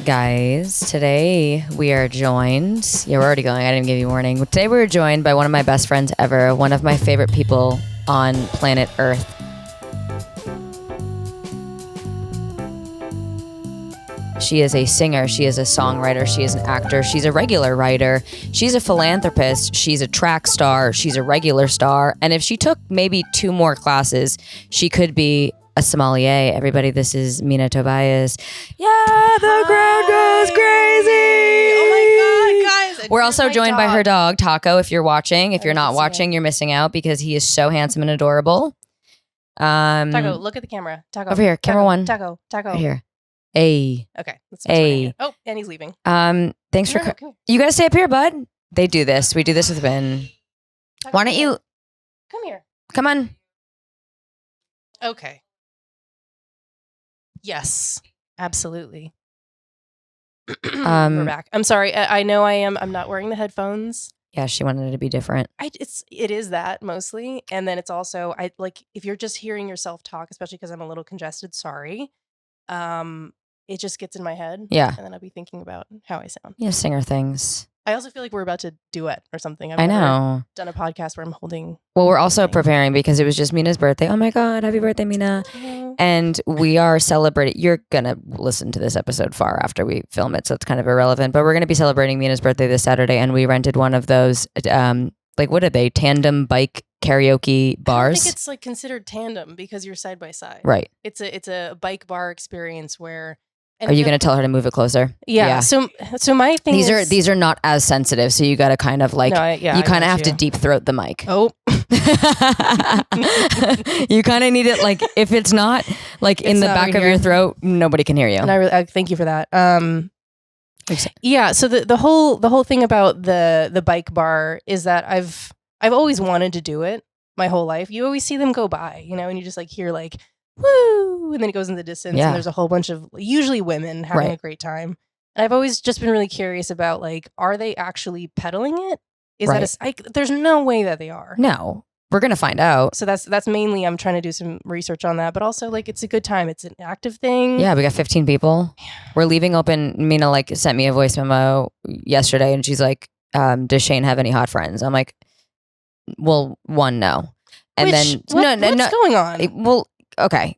Guys, today we are joined. Yeah, we're already going. I didn't give you warning. Today we were joined by one of my best friends ever, one of my favorite people on planet Earth. She is a singer. She is a songwriter. She is an actor. She's a regular writer. She's a philanthropist. She's a track star. She's a regular star. And if she took maybe 2 more classes, she could be a sommelier. Everybody, this is Mina, Tobias. Yeah, the crowd goes crazy. Oh my God, guys. We're also joined by her dog, Taco, if you're watching. If you're not watching, you're missing out because he is so handsome and adorable. Taco, look at the camera. Taco. Over here, camera Taco, 1. Taco. Right here. Hey. Okay. Let's Hey. Oh, and he's leaving. Thanks for... You gotta stay up here, bud. They do this. We do this with Ben. Taco, Why don't you... Come here. Come on. Okay. Yes. Absolutely. We're back. I'm sorry. I know I am. I'm not wearing the headphones. Yeah, she wanted it to be different. It is that mostly. And then it's also, if you're just hearing yourself talk, especially because I'm a little congested, sorry. It just gets in my head. Yeah. And then I'll be thinking about how I sound. Yeah, singer things. I also feel like we're about to duet or something. I know. Done a podcast where I'm holding. Well, we're also preparing because it was just Mina's birthday. Oh my God, happy birthday, Mina. And we are celebrating. You're going to listen to this episode far after we film it, so it's kind of irrelevant. But we're going to be celebrating Mina's birthday this Saturday, and we rented one of those, what are they? Tandem bike karaoke bars? I don't think it's like considered tandem because you're side by side. Right. It's a bike bar experience where. Are you going to tell her to move it closer? Yeah. So my thing these are not as sensitive, so you got to kind of like you kind of have to deep throat the mic. Oh. You kind of need it like if it's not like in the back of your throat, nobody can hear you. And I thank you for that. Yeah. So the whole thing about the bike bar is that I've always wanted to do it my whole life. You always see them go by, and you just like hear like woo, and then it goes in the distance and there's a whole bunch of usually women having a great time. And I've always just been really curious about like, are they actually peddling it? Is that there's no way that they are. No, we're going to find out. So that's mainly, I'm trying to do some research on that, but also like, it's a good time. It's an active thing. Yeah. We got 15 people. We're leaving open. Mina like sent me a voice memo yesterday and she's like, does Shane have any hot friends? I'm like, well, one, no. And what's going on? Okay.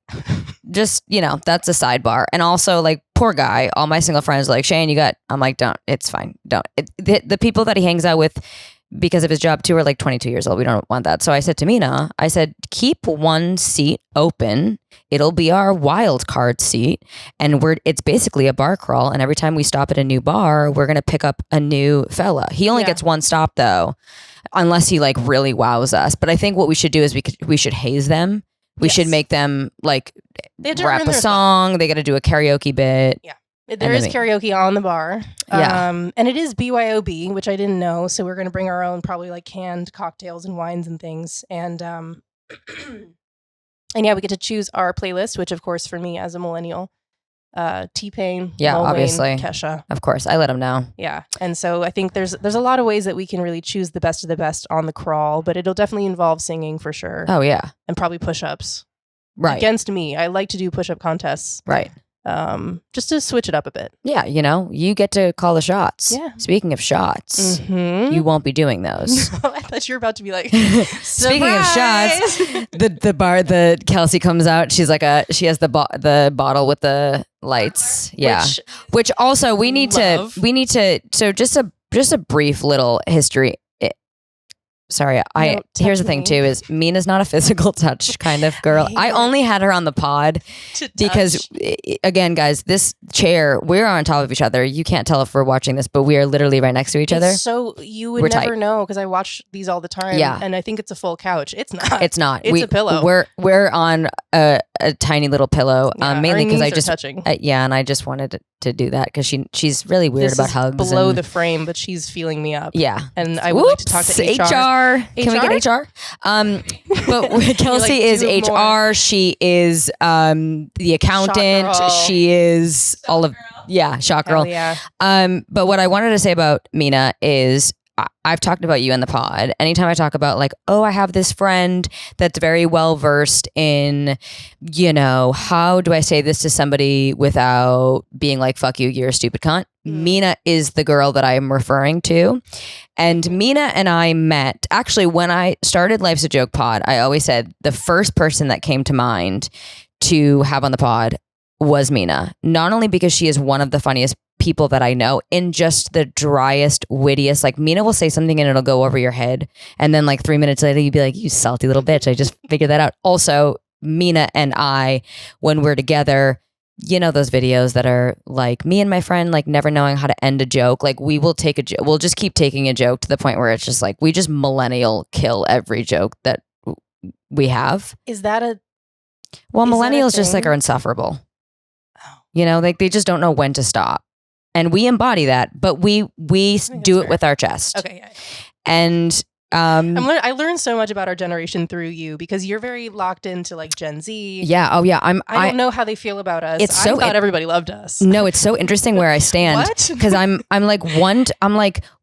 Just, that's a sidebar. And also like, poor guy, all my single friends are like, Shane, I'm like, don't, it's fine. Don't. The people that he hangs out with because of his job too are like 22 years old. We don't want that. So I said to Mina, keep one seat open. It'll be our wild card seat. And it's basically a bar crawl. And every time we stop at a new bar, we're going to pick up a new fella. He only gets one stop though, unless he like really wows us. But I think what we should do is we should haze them. We should make them like rap a song. They got to do a karaoke bit. Yeah. There is karaoke on the bar. Yeah. And it is BYOB, which I didn't know. So we're going to bring our own probably like canned cocktails and wines and things. And and yeah, we get to choose our playlist, which of course for me as a millennial, T-Pain, Lil Wayne, obviously, Kesha. Of course, I let him know. Yeah, and so I think there's a lot of ways that we can really choose the best of the best on the crawl, but it'll definitely involve singing for sure. Oh yeah, and probably push-ups. Right. Against me, I like to do push-up contests. Right. Just to switch it up a bit. Yeah, you get to call the shots. Yeah. Speaking of shots, you won't be doing those. I thought you were about to be like, speaking of shots, the Kelsey comes out. She's like she has the bottle with the lights. Yeah. Which also we need to. So just a brief little history. Sorry, here's the thing too is Mina's not a physical touch kind of girl. I only had her on the pod because again, guys, this chair, we're on top of each other. You can't tell if we're watching this, but we are literally right next to each other. So you would never know because I watch these all the time. Yeah. And I think it's a full couch. It's not. It's not. It's a pillow. We're on a tiny little pillow, mainly because I just touching. And I just wanted to do that because she's really weird about hugs. Below the frame, but she's feeling me up. Yeah. And I would like to talk to HR. Can we get HR? But Kelsey is HR. She is the accountant. She is all of shot girl. Yeah. But what I wanted to say about Mina is I've talked about you in the pod. Anytime I talk about like, oh, I have this friend that's very well versed in, you know, how do I say this to somebody without being like, fuck you, you're a stupid cunt. Mina is the girl that I am referring to. And Mina and I met, actually, when I started Life's a Joke pod, I always said the first person that came to mind to have on the pod was Mina. Not only because she is one of the funniest people that I know in just the driest, wittiest, like Mina will say something and it'll go over your head. And then like 3 minutes later, you'd be like, you salty little bitch. I just figured that out. Also, Mina and I, when we're together, you know, those videos that are like me and my friend, like never knowing how to end a joke. Like we will take a joke. We'll just keep taking a joke to the point where it's just like, we just millennial kill every joke that we have. Is that a, well, millennials just like are insufferable. You know, like they just don't know when to stop. And we embody that, but we do it with our chest. Okay. Yeah. And I learned so much about our generation through you because you're very locked into like Gen Z. Yeah. Oh yeah. I don't know how they feel about us. It's I thought everybody loved us. No, it's so interesting where I stand. What? Because I'm like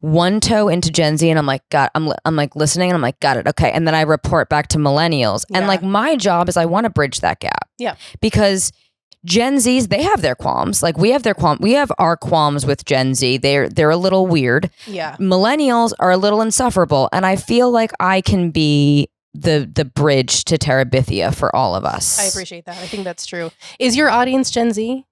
one toe into Gen Z, and I'm like, God, I'm like listening, and I'm like, got it, okay. And then I report back to millennials, and like my job is I want to bridge that gap. Yeah. Because Gen Zs, they have their qualms. Like we have our qualms with Gen Z. They're a little weird. Yeah. Millennials are a little insufferable. And I feel like I can be the bridge to Terabithia for all of us. I appreciate that. I think that's true. Is your audience Gen Z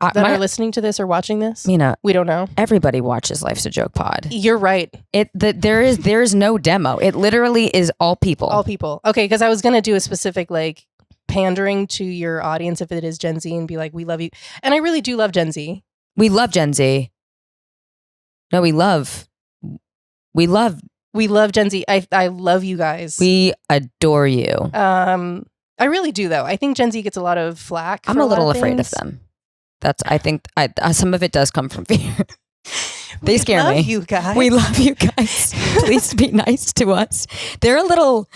that are listening to this or watching this? Mina, we don't know. Everybody watches Life's a Joke pod. You're right. There is no demo. It literally is all people. All people. Okay, because I was gonna do a specific like pandering to your audience if it is Gen Z and be like, we love you. And I really do love Gen Z. We love Gen Z. No, we love Gen Z. I love you guys. We adore you. I really do though. I think Gen Z gets a lot of flack. I'm a little afraid of them. I think some of it does come from fear. They scare me. We love you guys. We love you guys. Please be nice to us. They're a little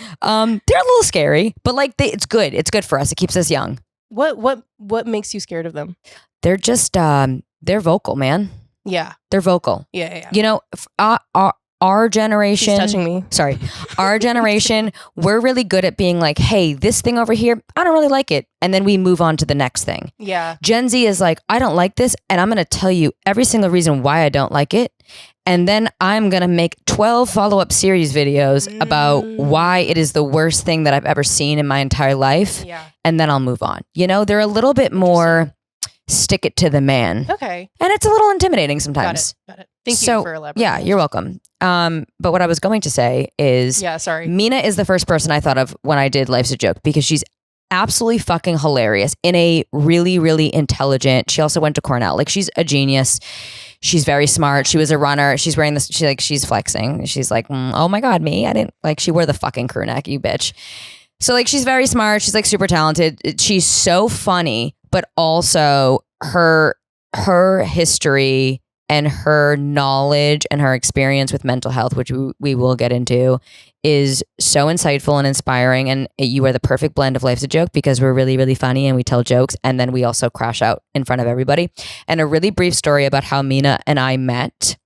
scary, but like it's good. It's good for us. It keeps us young. What makes you scared of them? They're just they're vocal, man. Yeah, they're vocal. Yeah. You know, our generation. She's touching me. Sorry, our generation. We're really good at being like, hey, this thing over here, I don't really like it, and then we move on to the next thing. Yeah. Gen Z is like, I don't like this, and I'm going to tell you every single reason why I don't like it. And then I'm going to make 12 follow-up series videos about why it is the worst thing that I've ever seen in my entire life. Yeah. And then I'll move on. You know, they're a little bit more stick it to the man. Okay. And it's a little intimidating sometimes. Got it. Thank you for elaborating. Yeah, you're welcome. But what I was going to say is, Mina is the first person I thought of when I did Life's a Joke because she's absolutely fucking hilarious in a really, really intelligent. She also went to Cornell. Like she's a genius. She's very smart. She was a runner. She's wearing this. She's flexing. She's like, oh my God, me. I didn't like. She wore the fucking crew neck, you bitch. So like, she's very smart. She's like super talented. She's so funny, but also her history and her knowledge and her experience with mental health, which we will get into, is so insightful and inspiring. And you are the perfect blend of Life's a Joke because we're really, really funny and we tell jokes. And then we also crash out in front of everybody. And a really brief story about how Mina and I met.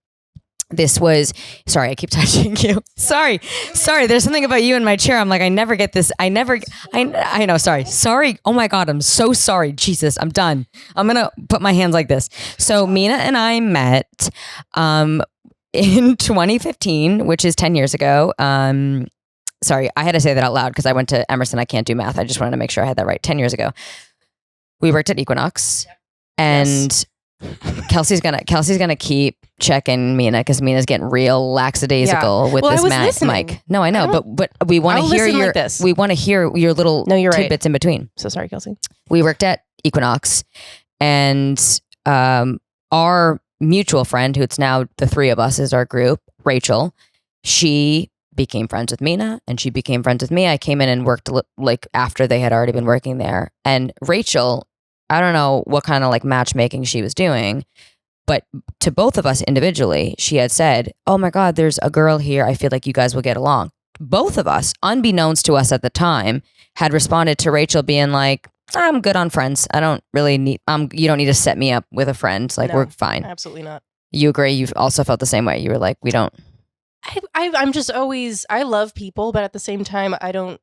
This was, sorry, I keep touching you. Sorry. There's something about you in my chair. I'm like, I never get this. I know. Sorry. Oh my God. I'm so sorry. Jesus, I'm done. I'm going to put my hands like this. So Mina and I met, in 2015, which is 10 years ago. Sorry, I had to say that out loud because I went to Emerson. I can't do math. I just wanted to make sure I had that right. 10 years ago. We worked at Equinox and Kelsey's gonna keep checking Mina because Mina's getting real lackadaisical with this mic. No, I know, but we want to hear we want to hear your little tidbits in between. So sorry, Kelsey. We worked at Equinox, and our mutual friend, who it's now the three of us is our group, Rachel. She became friends with Mina, and she became friends with me. I came in and worked like after they had already been working there, and Rachel, I don't know what kind of like matchmaking she was doing, but to both of us individually, she had said, oh my God, there's a girl here. I feel like you guys will get along. Both of us, unbeknownst to us at the time, had responded to Rachel being like, I'm good on friends. I don't really need, you don't need to set me up with a friend. Like, we're fine. Absolutely not. You agree? You've also felt the same way. You were like, we don't. I'm just always, I love people, but at the same time, I don't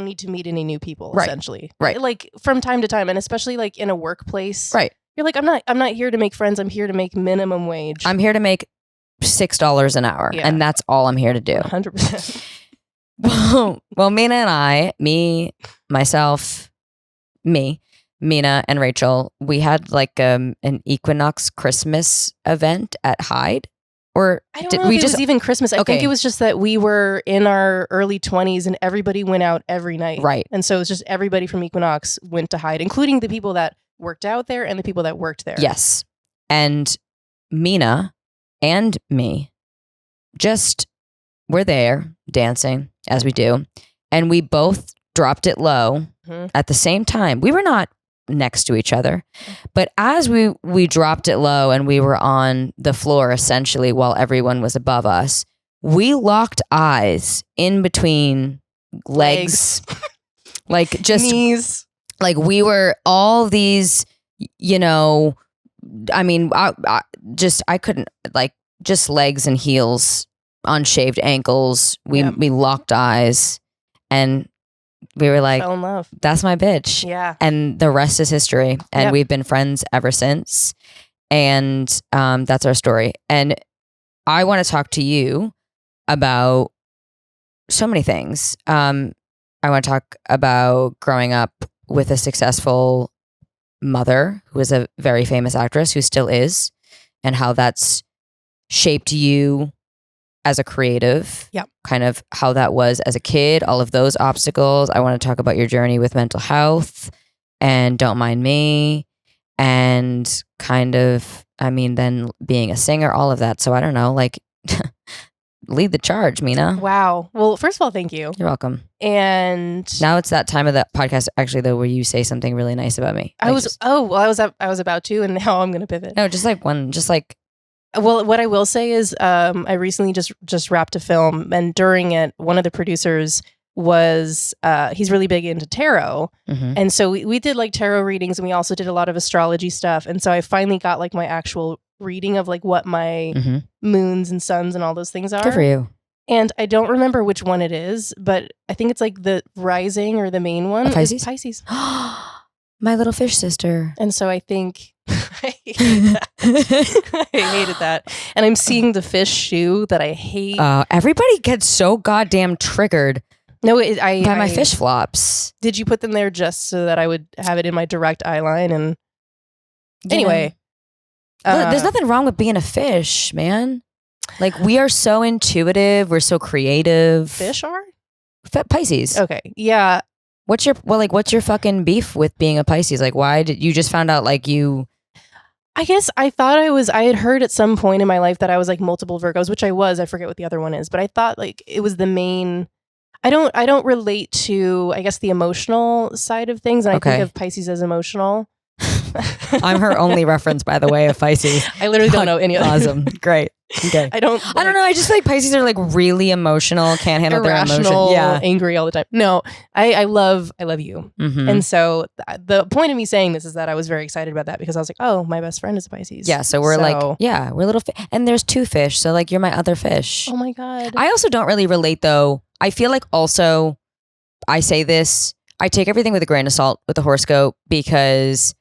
need to meet any new people, Right. essentially. Right. Like from time to time, and especially like in a workplace. Right. You're like, I'm not here to make friends. I'm here to make minimum wage. I'm here to make $6 an hour. Yeah. And that's all I'm here to do. 100%. Well, Mina and I, Mina and Rachel, we had like an Equinox Christmas event at Hyde. Or I don't know if it was even Christmas. I think it was just that we were in our early 20s and everybody went out every night. Right. And so it's just everybody from Equinox went to Hyde, including the people that worked out there and the people that worked there. Yes. And Mina and me just were there dancing as we do. And we both dropped it low at the same time. We were not next to each other, but as we dropped it low and we were on the floor essentially while everyone was above us, we locked eyes in between legs. Like just knees. Like we were all these, you know, I mean, I couldn't, like, just legs and heels, unshaved ankles. We locked eyes and we were like, fell in love. That's my bitch. Yeah. And the rest is history. And we've been friends ever since. And that's our story. And I want to talk to you about so many things. I want to talk about growing up with a successful mother who is a very famous actress, who still is, and how that's shaped you as a creative. Yep. Kind of how that was as a kid, all of those obstacles. I want to talk about your journey with mental health and Don't Mind Me, and kind of, I mean, then being a singer, all of that. So I don't know, like, lead the charge, Mina. Wow. Well, first of all, thank you. You're welcome. And now it's that time of the podcast, actually, though, where you say something really nice about me. I was about to, and now I'm going to pivot. No, just like one, just like. Well, what I will say is, I recently just wrapped a film, and during it, one of the producers was, he's really big into tarot. And so we did like tarot readings, and we also did a lot of astrology stuff. And so I finally got like my actual reading of like what my moons and suns and all those things are. Good for you. And I don't remember which one it is, but I think it's like the rising or the main one. Pisces? Pisces. My little fish sister. And so I think I hated that. And I'm seeing the fish shoe that I hate. Everybody gets so goddamn triggered. No, by my fish flops. Did you put them there just so that I would have it in my direct eye line? And anyway, there's nothing wrong with being a fish, man. Like, we are so intuitive. We're so creative. Fish are? Pisces. Okay. Yeah. What's your fucking beef with being a Pisces? Like, why did you just found out like you? I guess I thought I had heard at some point in my life that I was like multiple Virgos, which I was. I forget what the other one is, but I thought like it was the main. I don't relate to, I guess, the emotional side of things. And I think of Pisces as emotional. I'm her only reference, by the way, of Pisces. I literally don't know any other. Awesome. Great. Okay. I don't know. I just feel like Pisces are like really emotional, can't handle their emotion. Yeah. Angry all the time. No, I love you. And so the point of me saying this is that I was very excited about that because I was like, oh, my best friend is a Pisces. Yeah. So we're we're little and there's two fish. So like, you're my other fish. Oh my God. I also don't really relate though. I feel like also, I say this, I take everything with a grain of salt with the horoscope because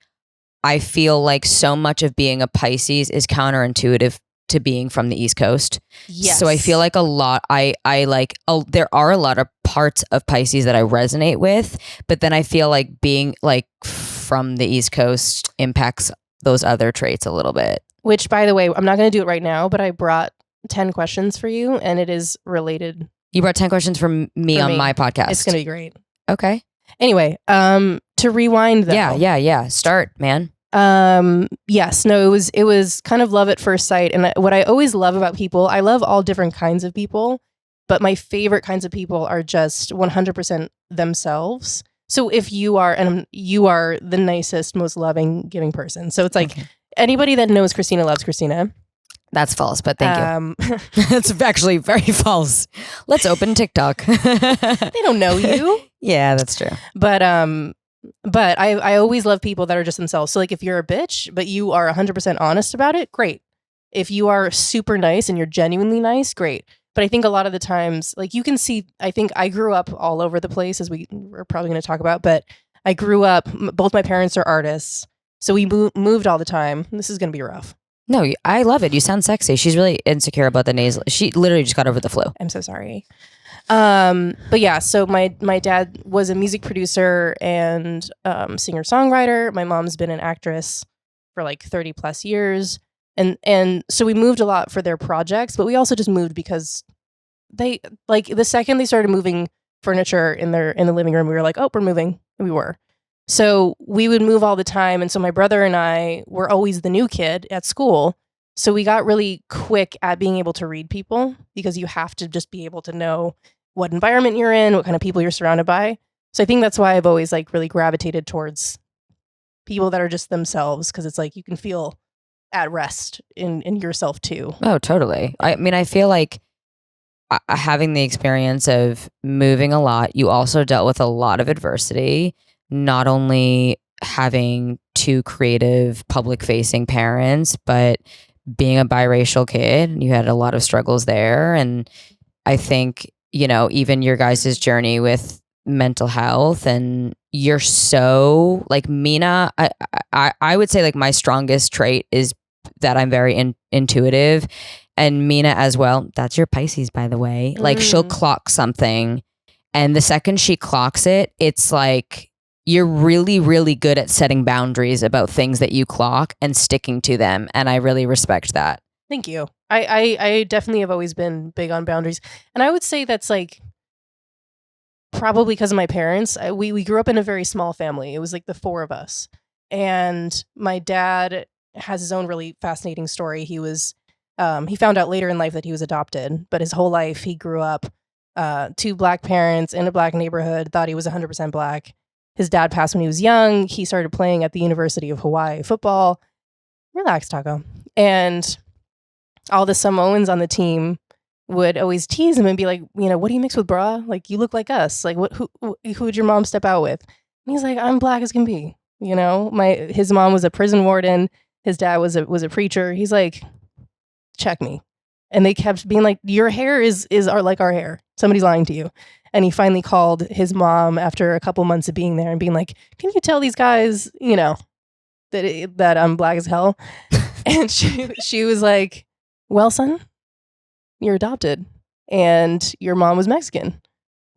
I feel like so much of being a Pisces is counterintuitive to being from the East Coast. Yes. So I feel like a lot, there are a lot of parts of Pisces that I resonate with, but then I feel like being like from the East Coast impacts those other traits a little bit. Which, by the way, I'm not going to do it right now, but I brought 10 questions for you and it is related. You brought 10 questions from me on my podcast. It's going to be great. Okay. Anyway, to rewind though. Yeah. Start, man. Yes, no, it was kind of love at first sight. And what I always love about people, I love all different kinds of people, but my favorite kinds of people are just 100% themselves. So if you are the nicest, most loving, giving person. So it's like anybody that knows Christina loves Christina. That's false, but thank you. That's actually very false. Let's open TikTok. They don't know you. Yeah, that's true. But I always love people that are just themselves. So like if you're a bitch, but you are 100% honest about it, great. If you are super nice and you're genuinely nice, great. But I think a lot of the times, like you can see, I think I grew up all over the place, as we're probably going to talk about, but I grew up, both my parents are artists. So we moved all the time. This is going to be rough. No, I love it. You sound sexy. She's really insecure about the nasal. She literally just got over the flu. I'm so sorry. But yeah, so my dad was a music producer and singer-songwriter. My mom's been an actress for like 30 plus years. And so we moved a lot for their projects, but we also just moved because they, like, the second they started moving furniture in the living room, we were like, oh, we're moving. And we were. So we would move all the time. And so my brother and I were always the new kid at school. So we got really quick at being able to read people, because you have to just be able to know what environment you're in, what kind of people you're surrounded by. So I think that's why I've always like really gravitated towards people that are just themselves, because it's like you can feel at rest in yourself too. Oh, totally. I mean, I feel like having the experience of moving a lot, you also dealt with a lot of adversity, not only having two creative public facing parents, but being a biracial kid, you had a lot of struggles there. And I think, you know, even your guys' journey with mental health, and you're so like Mina, I would say like my strongest trait is that I'm very intuitive, and Mina as well. That's your Pisces, by the way. Like she'll clock something, and the second she clocks it, it's like you're really, really good at setting boundaries about things that you clock and sticking to them. And I really respect that. Thank you. I definitely have always been big on boundaries. And I would say that's like probably because of my parents. We grew up in a very small family. It was like the four of us. And my dad has his own really fascinating story. He was he found out later in life that he was adopted, but his whole life he grew up two Black parents in a Black neighborhood, thought he was 100% Black. His dad passed when he was young. He started playing at the University of Hawaii football. Relax, Taco. And all the Samoans on the team would always tease him and be like, you know, what do you mix with, brah? Like, you look like us. Like, who would your mom step out with? And he's like, I'm Black as can be. You know, his mom was a prison warden. His dad was a preacher. He's like, check me. And they kept being like, your hair is like our hair. Somebody's lying to you. And he finally called his mom after a couple months of being there and being like, can you tell these guys, you know, that I'm Black as hell? And she was like, well, son, you're adopted and your mom was Mexican.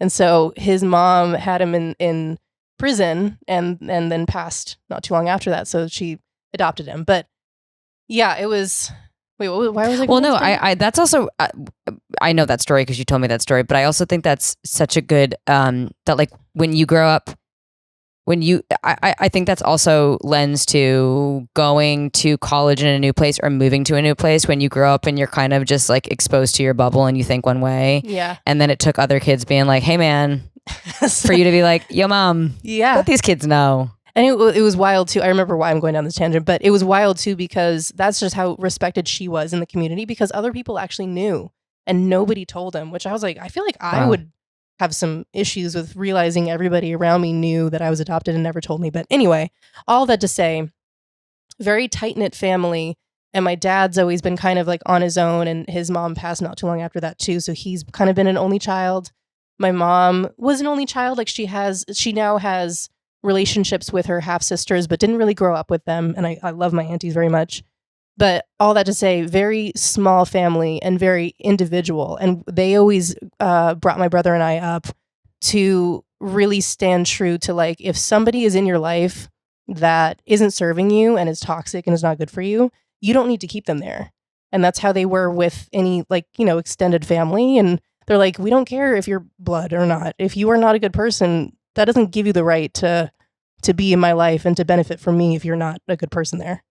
And so his mom had him in prison and then passed not too long after that. So she adopted him. But yeah, it was... Wait, why was I? Well, no, I that's also I know that story because you told me that story, but I also think that's such a good that like when you grow up, I think that's also lends to going to college in a new place or moving to a new place. When you grow up and you're kind of just like exposed to your bubble and you think one way, yeah, and then it took other kids being like, "Hey, man," for you to be like, "Yo, mom, yeah, let these kids know." And it was wild too. I remember why I'm going down this tangent, but it was wild too because that's just how respected she was in the community, because other people actually knew and nobody told them, which I was like, I feel like I would have some issues with realizing everybody around me knew that I was adopted and never told me. But anyway, all that to say, very tight-knit family. And my dad's always been kind of like on his own, and his mom passed not too long after that too. So he's kind of been an only child. My mom was an only child. Like she now has relationships with her half sisters, but didn't really grow up with them. And I love my aunties very much. But all that to say, very small family and very individual. And they always brought my brother and I up to really stand true to, like, if somebody is in your life that isn't serving you and is toxic and is not good for you, you don't need to keep them there. And that's how they were with any, like, you know, extended family. And they're like, we don't care if you're blood or not. If you are not a good person, that doesn't give you the right to be in my life and to benefit from me if you're not a good person there.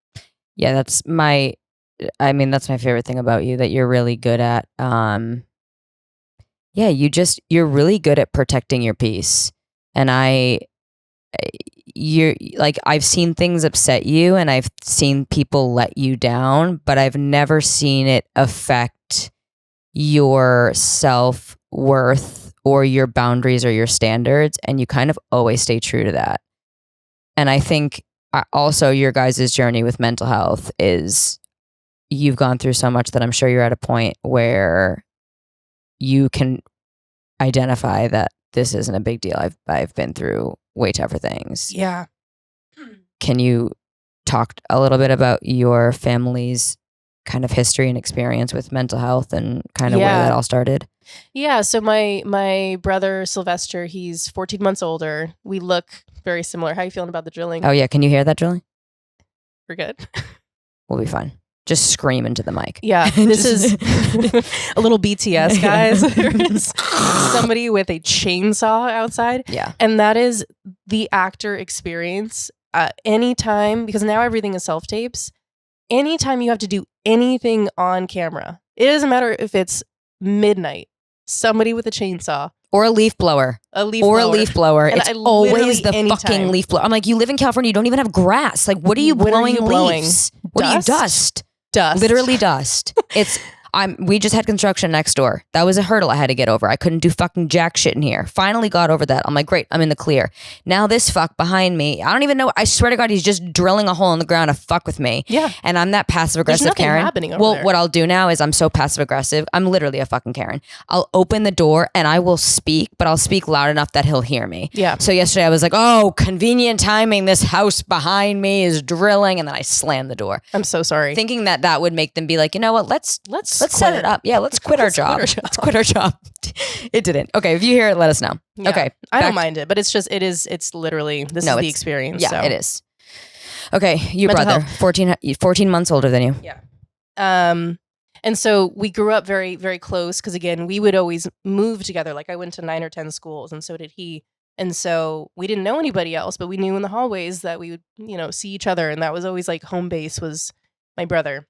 Yeah, that's my favorite thing about you, that you're really good at, you're really good at protecting your peace. And you're like, I've seen things upset you and I've seen people let you down, but I've never seen it affect your self-worth or your boundaries or your standards. And you kind of always stay true to that. And I think also your guys' journey with mental health is you've gone through so much that I'm sure you're at a point where you can identify that this isn't a big deal. I've been through way tougher things. Yeah. Can you talk a little bit about your family's kind of history and experience with mental health and kind of where that all started? Yeah. So my brother Sylvester, he's 14 months older. We look very similar. How are you feeling about the drilling? Oh yeah, can you hear that drilling? We're good. We'll be fine. Just scream into the mic. Yeah, this is a little BTS, guys. There is somebody with a chainsaw outside. Yeah. And that is the actor experience. Anytime, because now everything is self-tapes, anytime you have to do anything on camera, it doesn't matter if it's midnight, somebody with a chainsaw. Or a leaf blower. A leaf blower. And It's always the fucking leaf blower. I'm like, you live in California, you don't even have grass. Like, what are you blowing leaves? What are you, dust? Dust. Literally dust. We just had construction next door. That was a hurdle I had to get over. I couldn't do fucking jack shit in here. Finally got over that. I'm like, great, I'm in the clear. Now this fuck behind me, I don't even know. I swear to God, he's just drilling a hole in the ground to fuck with me. Yeah. And I'm that passive aggressive There's nothing Karen. happening over there. What I'll do now is I'm so passive aggressive. I'm literally a fucking Karen. I'll open the door and I will speak, but I'll speak loud enough that he'll hear me. Yeah. So yesterday I was like, oh, convenient timing. This house behind me is drilling. And then I slammed the door. I'm so sorry. Thinking that would make them be like, you know what? Let's set it up. Yeah, let's quit our job. Let's quit our job. It didn't. Okay, if you hear it, let us know. Yeah, okay. I don't mind it, but it's literally, this is the experience. Yeah, so. it is. Okay, you Mental brother, health. 14 months older than you. Yeah. And so we grew up very, very close because, again, we would always move together. Like I went to 9 or 10 schools and so did he. And so we didn't know anybody else, but we knew in the hallways that we would, see each other. And that was always like home base was my brother.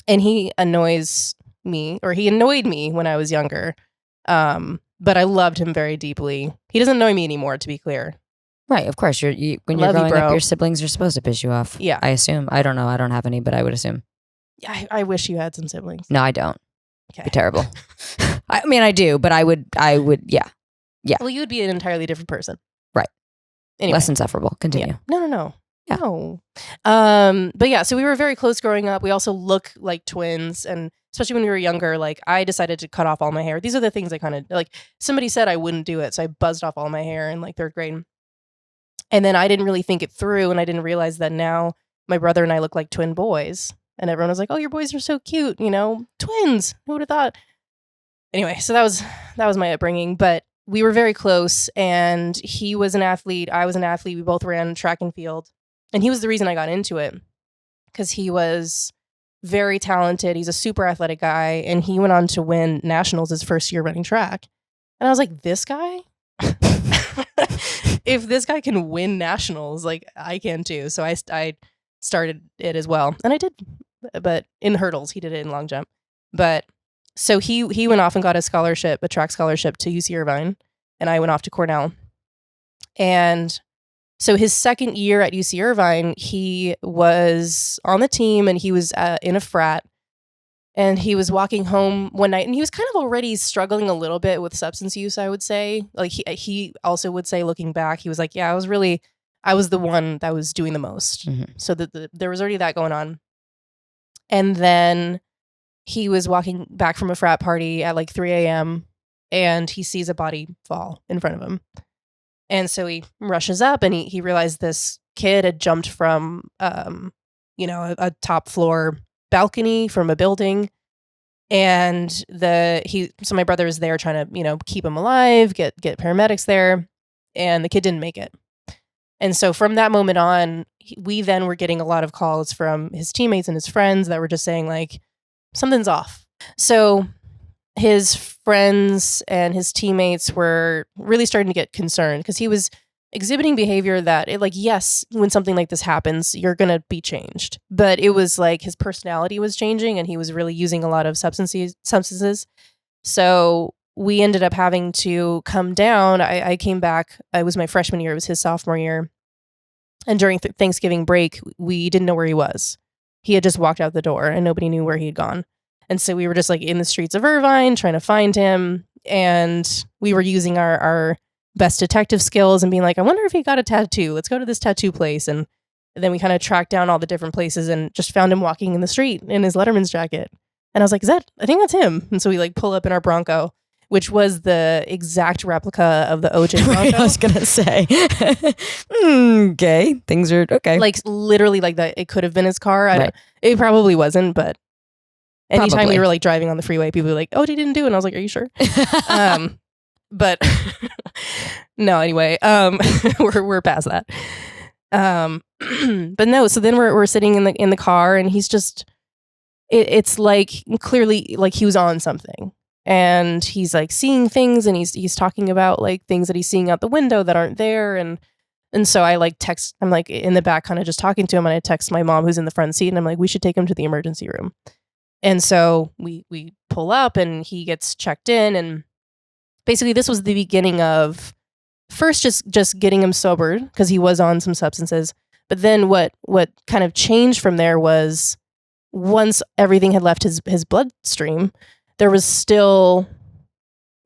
And he annoys me, or he annoyed me when I was younger. But I loved him very deeply. He doesn't annoy me anymore, to be clear. Right, of course. When you're growing up, your siblings are supposed to piss you off. Yeah. I assume. I don't know. I don't have any, but I would assume. I wish you had some siblings. No, I don't. Okay. It'd be terrible. I mean, I do, but I would, yeah. Yeah. Well, you would be an entirely different person. Right. Anyway. Less insufferable. Continue. Yeah. No. Yeah. No. But yeah, so we were very close growing up. We also look like twins, and especially when we were younger, like I decided to cut off all my hair. These are the things I kind of like. Somebody said I wouldn't do it, so I buzzed off all my hair in like 3rd grade. And then I didn't really think it through, and I didn't realize that now my brother and I look like twin boys. And everyone was like, "Oh, your boys are so cute, twins. Who would have thought?" Anyway, so that was my upbringing, but we were very close, and he was an athlete. I was an athlete. We both ran track and field. And he was the reason I got into it, because he was very talented. He's a super athletic guy, and he went on to win nationals his first year running track. And I was like, this guy? If this guy can win nationals, like I can too. So I started it as well. And I did, but in hurdles, he did it in long jump. But so he went off and got a track scholarship to UC Irvine, and I went off to Cornell. And so his second year at UC Irvine, he was on the team, and he was in a frat, and he was walking home one night, and he was kind of already struggling a little bit with substance use, I would say. Like he also would say, looking back, he was like, yeah, I was the one that was doing the most. Mm-hmm. So there was already that going on. And then he was walking back from a frat party at like 3 a.m. and he sees a body fall in front of him. And so he rushes up, and he realized this kid had jumped from, a top floor balcony from a building. And so my brother was there trying to, keep him alive, get paramedics there, and the kid didn't make it. And so from that moment on, we then were getting a lot of calls from his teammates and his friends that were just saying like, something's off. So his friends and his teammates were really starting to get concerned, because he was exhibiting behavior that yes, when something like this happens, you're going to be changed. But it was like his personality was changing, and he was really using a lot of substances. So we ended up having to come down. I came back. It was my freshman year. It was his sophomore year. And during Thanksgiving break, we didn't know where he was. He had just walked out the door, and nobody knew where he had gone. And so we were just like in the streets of Irvine trying to find him. And we were using our best detective skills and being like, I wonder if he got a tattoo. Let's go to this tattoo place. And And then we kind of tracked down all the different places and just found him walking in the street in his Letterman's jacket. And I was like, I think that's him. And so we like pull up in our Bronco, which was the exact replica of the OJ Bronco. I was going to say, okay, things are okay. Like literally like that. It could have been his car. It probably wasn't, but anytime we were like driving on the freeway, people were like, OJ didn't do it. And I was like, are you sure? But no, anyway, we're past that. But no, so then we're sitting in the car and he's just, it's like clearly like he was on something, and he's like seeing things, and he's talking about like things that he's seeing out the window that aren't there. And so I like I'm like in the back kind of just talking to him, and I text my mom who's in the front seat, and I'm like, we should take him to the emergency room. And so we pull up and he gets checked in, and basically this was the beginning of first just getting him sobered because he was on some substances. But then what kind of changed from there was once everything had left his bloodstream, it was still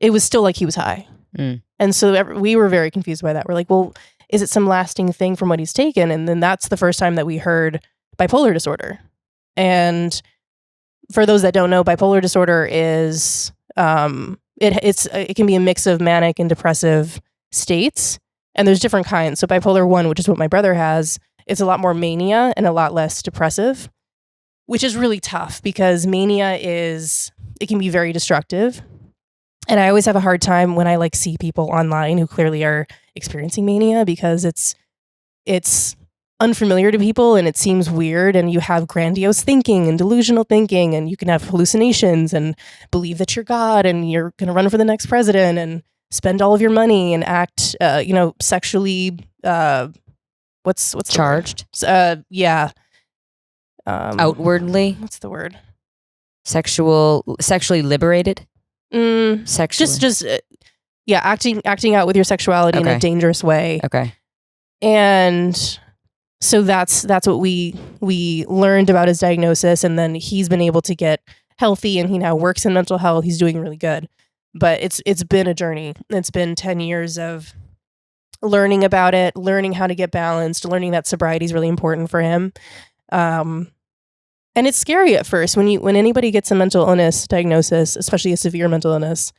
like he was high. And so we were very confused by that. We're like, well, is it some lasting thing from what he's taken? And then that's the first time that we heard bipolar disorder. And for those that don't know, bipolar disorder is it can be a mix of manic and depressive states, and there's different kinds. So bipolar 1, which is what my brother has, it's a lot more mania and a lot less depressive, which is really tough because mania it can be very destructive. And I always have a hard time when I like see people online who clearly are experiencing mania because it's unfamiliar to people and it seems weird, and you have grandiose thinking and delusional thinking, and you can have hallucinations and believe that you're God and you're going to run for the next president and spend all of your money and act sexually what's charged? Yeah. Outwardly? What's the word? Sexually liberated? Sexually. Just acting out with your sexuality in a dangerous way. Okay. And so that's what we learned about his diagnosis, and then he's been able to get healthy, and he now works in mental health. He's doing really good. But it's been a journey. It's been 10 years of learning about it, learning how to get balanced, learning that sobriety is really important for him. And it's scary at first when anybody gets a mental illness diagnosis, especially a severe mental illness.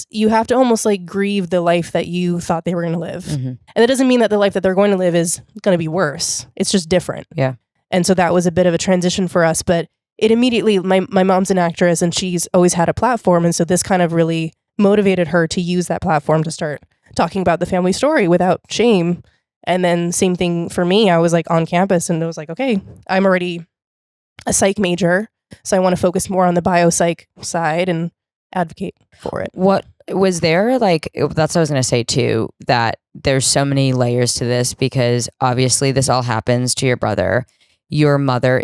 You have to almost like grieve the life that you thought they were going to live. Mm-hmm. And that doesn't mean that the life that they're going to live is going to be worse. It's just different. Yeah. And so that was a bit of a transition for us, but it immediately, my mom's an actress and she's always had a platform. And so this kind of really motivated her to use that platform to start talking about the family story without shame. And then same thing for me. I was like on campus and I was like, okay, I'm already a psych major, so I want to focus more on the biopsych side and advocate for it. What was there like, that's what I was going to say too, that there's so many layers to this because obviously this all happens to your brother. Your mother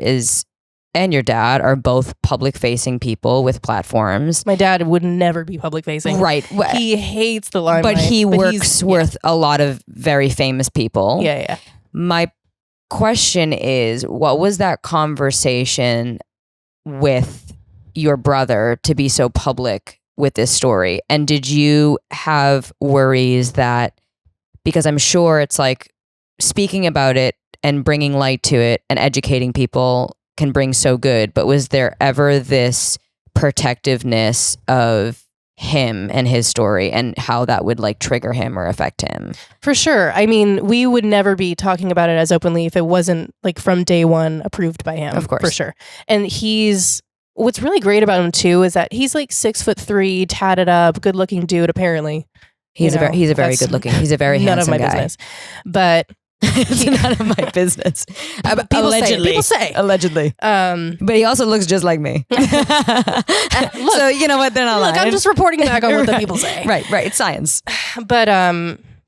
and your dad are both public facing people with platforms. My dad would never be public facing. Right. He hates the limelight. But he works with a lot of very famous people. Yeah. My question is, what was that conversation with your brother to be so public with this story? And did you have worries that, because I'm sure it's like speaking about it and bringing light to it and educating people can bring so good, but was there ever this protectiveness of him and his story and how that would like trigger him or affect him? For sure. I mean, we would never be talking about it as openly if it wasn't like from day one approved by him. Of course. For sure. And what's really great about him too is that he's like 6'3", tatted up, good looking dude apparently. He's a very good looking. He's a very handsome guy. None of my business. But it's none of my business. People say. Allegedly. But he also looks just like me. Look, so you know what? They're not lying. I'm just reporting back on what the people say. Right. It's science. But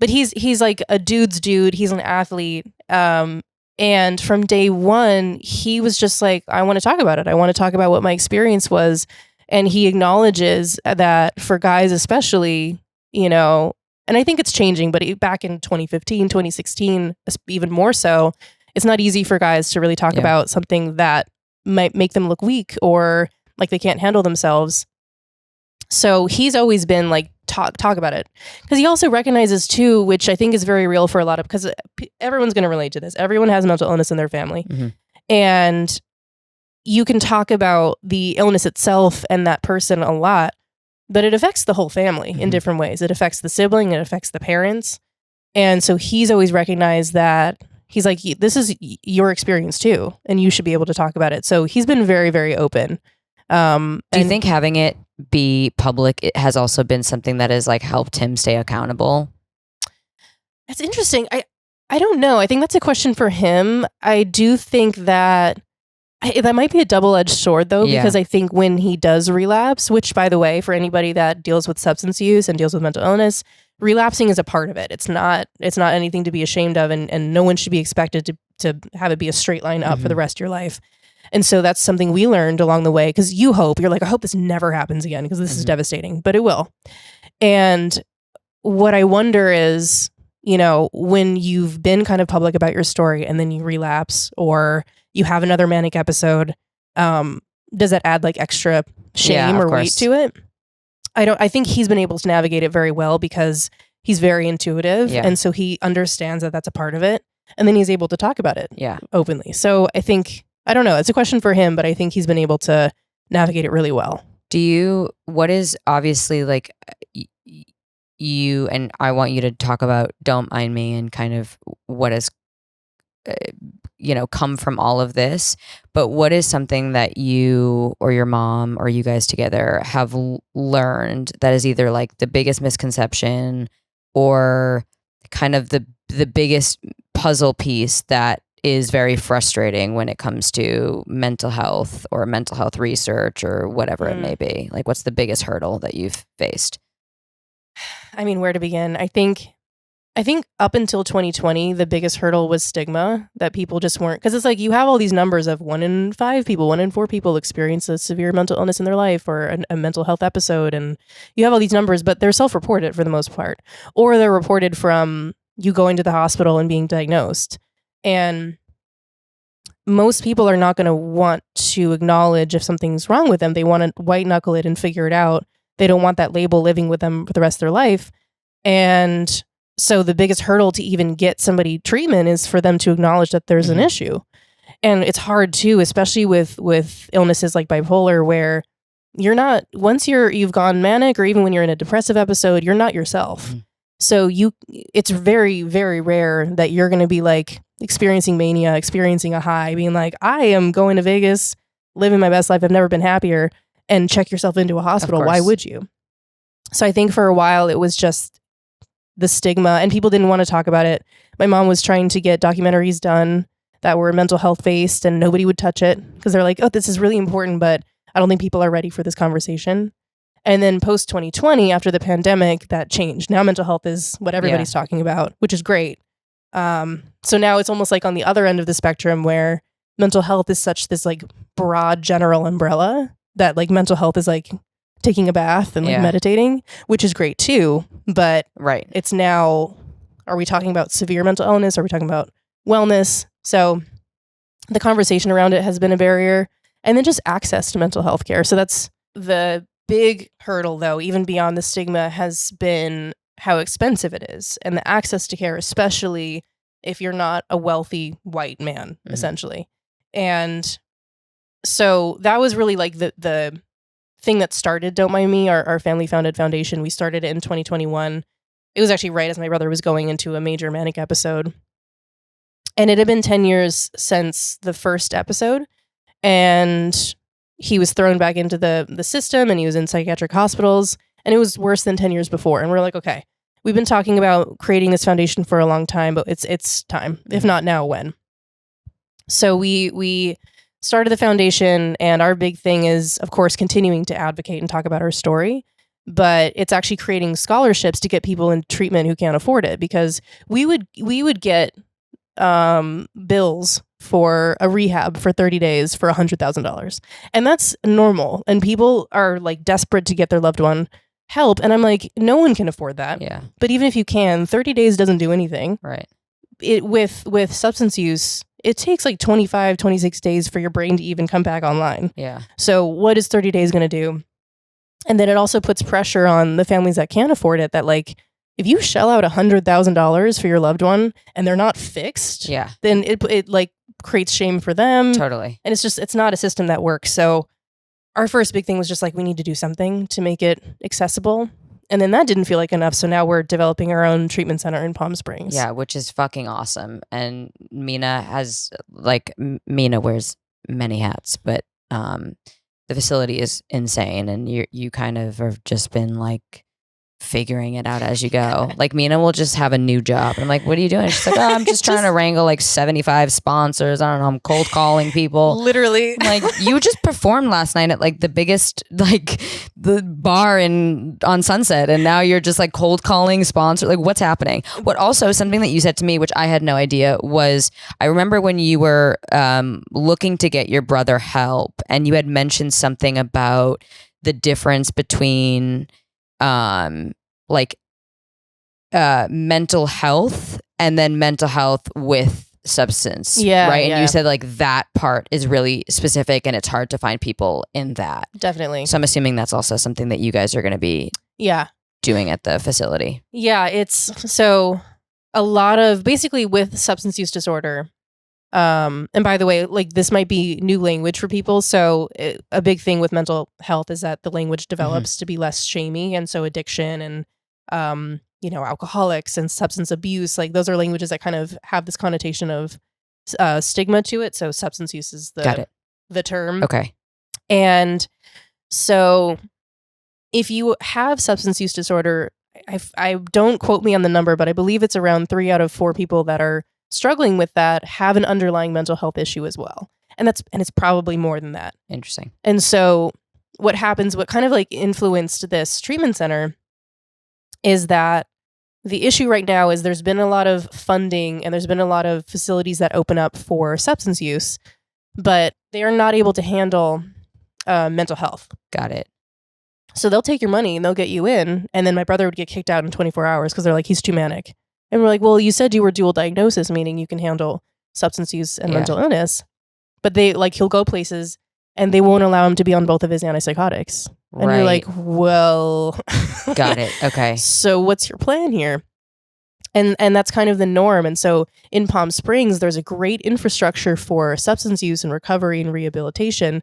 he's like a dude's dude. He's an athlete. And from day one, he was just like, I want to talk about it. I want to talk about what my experience was. And he acknowledges that for guys especially, and I think it's changing, but back in 2015, 2016, even more so, it's not easy for guys to really talk about something that might make them look weak or like they can't handle themselves. So he's always been like talk about it. Because he also recognizes too, which I think is very real for a lot of, because everyone's going to relate to this. Everyone has mental illness in their family. And you can talk about the illness itself and that person a lot, but it affects the whole family in different ways. It affects the sibling, it affects the parents. And so he's always recognized that. He's like, this is your experience too, and you should be able to talk about it. So he's been very, very open. Do you think having it be public, it has also been something that has like helped him stay accountable? That's interesting. I don't know. I think that's a question for him. I do think that that might be a double-edged sword though, because I think when he does relapse, which by the way, for anybody that deals with substance use and deals with mental illness, relapsing is a part of it. It's not anything to be ashamed of, and no one should be expected to have it be a straight line up for the rest of your life. And so that's something we learned along the way, because you're like, I hope this never happens again, because this is devastating, but it will. And what I wonder is, when you've been kind of public about your story and then you relapse or you have another manic episode, does that add like extra shame or weight to it? I think he's been able to navigate it very well because he's very intuitive. And so he understands that that's a part of it. And then he's able to talk about it openly. So I don't know. It's a question for him, but I think he's been able to navigate it really well. What is obviously like you, and I want you to talk about, don't mind me, and kind of what has, come from all of this, but what is something that you or your mom or you guys together have learned that is either like the biggest misconception or kind of the biggest puzzle piece that is very frustrating when it comes to mental health or mental health research or whatever it may be? Like, what's the biggest hurdle that you've faced? I mean, where to begin? I think up until 2020, the biggest hurdle was stigma, that people just weren't, because it's like you have all these numbers of 1 in 5 people, 1 in 4 people experience a severe mental illness in their life or a mental health episode. And you have all these numbers, but they're self-reported for the most part, or they're reported from you going to the hospital and being diagnosed. And most people are not going to want to acknowledge if something's wrong with them. They want to white knuckle it and figure it out. They don't want that label living with them for the rest of their life. And so the biggest hurdle to even get somebody treatment is for them to acknowledge that there's an issue. And it's hard too, especially with illnesses like bipolar, where you're not, once you've gone manic, or even when you're in a depressive episode, you're not yourself. So it's very, very rare that you're going to be like experiencing mania, experiencing a high, being like, I am going to Vegas, living my best life. I've never been happier, and check yourself into a hospital. Why would you? So I think for a while it was just the stigma, and people didn't want to talk about it. My mom was trying to get documentaries done that were mental health based, and nobody would touch it because they're like, oh, this is really important, but I don't think people are ready for this conversation. And then post 2020, after the pandemic, that changed. Now mental health is what everybody's talking about, which is great. So now it's almost like on the other end of the spectrum, where mental health is such this like broad general umbrella that like mental health is like taking a bath and like meditating, which is great too. But it's now, are we talking about severe mental illness? Are we talking about wellness? So the conversation around it has been a barrier. And then just access to mental health care. So that's the big hurdle, though, even beyond the stigma, has been how expensive it is. And the access to care, especially if you're not a wealthy white man, essentially. And so that was really like the thing that started Don't Mind Me, our family founded foundation. We started it in 2021. It was actually right as my brother was going into a major manic episode. And it had been 10 years since the first episode. And he was thrown back into the system, and he was in psychiatric hospitals. And it was worse than 10 years before. And we're like, okay, we've been talking about creating this foundation for a long time, but it's time. If not now, when? So we started the foundation, and our big thing is, of course, continuing to advocate and talk about our story. But it's actually creating scholarships to get people in treatment who can't afford it, because we would get bills for a rehab for 30 days for $100,000. And that's normal. And people are like desperate to get their loved one help. And I'm like, no one can afford that. Yeah. But even if you can, 30 days doesn't do anything. Right. It with substance use, it takes like 25, 26 days for your brain to even come back online. Yeah. So what is 30 days going to do? And then it also puts pressure on the families that can't afford it, that like, if you shell out $100,000 for your loved one and they're not fixed, then it like creates shame for them. Totally. And it's not a system that works. So our first big thing was just like, we need to do something to make it accessible. And then that didn't feel like enough. So now we're developing our own treatment center in Palm Springs. Yeah, which is fucking awesome. And Mina wears many hats, but the facility is insane. And you kind of have just been like figuring it out as you go. Like Mina will just have a new job. I'm like, what are you doing? She's like, oh, I'm just trying to wrangle like 75 sponsors. I don't know. I'm cold calling people. Literally. Like you just performed last night at like the biggest, like the bar on Sunset. And now you're just like cold calling sponsors. Like what's happening? What also something that you said to me, which I had no idea, was I remember when you were looking to get your brother help and you had mentioned something about the difference between mental health and then mental health with substance. Yeah. Right. And you said like that part is really specific and it's hard to find people in that. Definitely. So I'm assuming that's also something that you guys are going to be doing at the facility. Yeah. It's so a lot of basically with substance use disorder. And by the way, like this might be new language for people. So a big thing with mental health is that the language develops to be less shamey. And so addiction and, alcoholics and substance abuse, like those are languages that kind of have this connotation of stigma to it. So substance use is the term. Okay. And so if you have substance use disorder, I don't quote me on the number, but I believe it's around 3 out of 4 people that are struggling with that have an underlying mental health issue as well. And it's probably more than that. Interesting. And so what kind of like influenced this treatment center is that the issue right now is there's been a lot of funding and there's been a lot of facilities that open up for substance use, but they are not able to handle mental health. Got it. So they'll take your money and they'll get you in. And then my brother would get kicked out in 24 hours because they're like, he's too manic. And we're like, well, you said you were dual diagnosis, meaning you can handle substance use and mental illness. But he'll go places and they won't allow him to be on both of his antipsychotics. And you're like, well, got it. Okay. So what's your plan here? And that's kind of the norm. And so in Palm Springs, there's a great infrastructure for substance use and recovery and rehabilitation,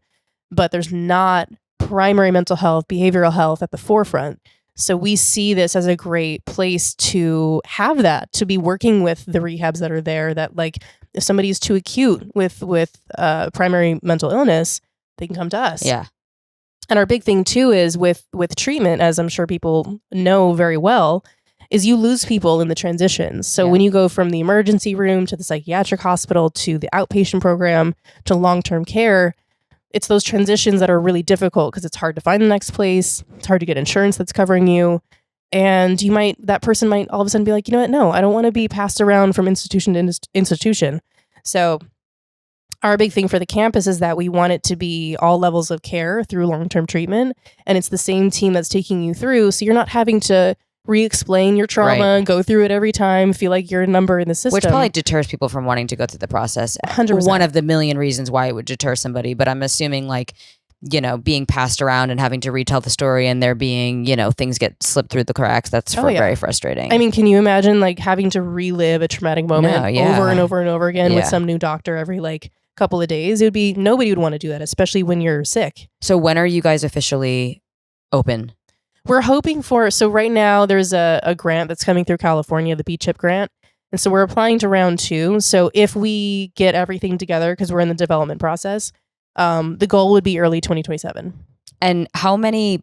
but there's not primary mental health, behavioral health at the forefront. So we see this as a great place to have that, to be working with the rehabs that are there, that like if somebody is too acute with primary mental illness, they can come to us. Yeah. And our big thing too is with treatment, as I'm sure people know very well, is you lose people in the transitions. So when you go from the emergency room to the psychiatric hospital to the outpatient program to long-term care, it's those transitions that are really difficult because it's hard to find the next place. It's hard to get insurance that's covering you. And that person might all of a sudden be like, you know what? No, I don't want to be passed around from institution to institution. So our big thing for the campus is that we want it to be all levels of care through long-term treatment. And it's the same team that's taking you through. So you're not having to re-explain your trauma, go through it every time, feel like you're a number in the system. Which probably deters people from wanting to go through the process. 100%. One of the million reasons why it would deter somebody. But I'm assuming being passed around and having to retell the story and there being, things get slipped through the cracks. That's very frustrating. I mean, can you imagine having to relive a traumatic moment over and over and over again with some new doctor every couple of days? Nobody would want to do that, especially when you're sick. So when are you guys officially open? We're hoping so right now there's a grant that's coming through California, the B-CHIP grant. And so we're applying to round 2. So if we get everything together, because we're in the development process, the goal would be early 2027. And how many,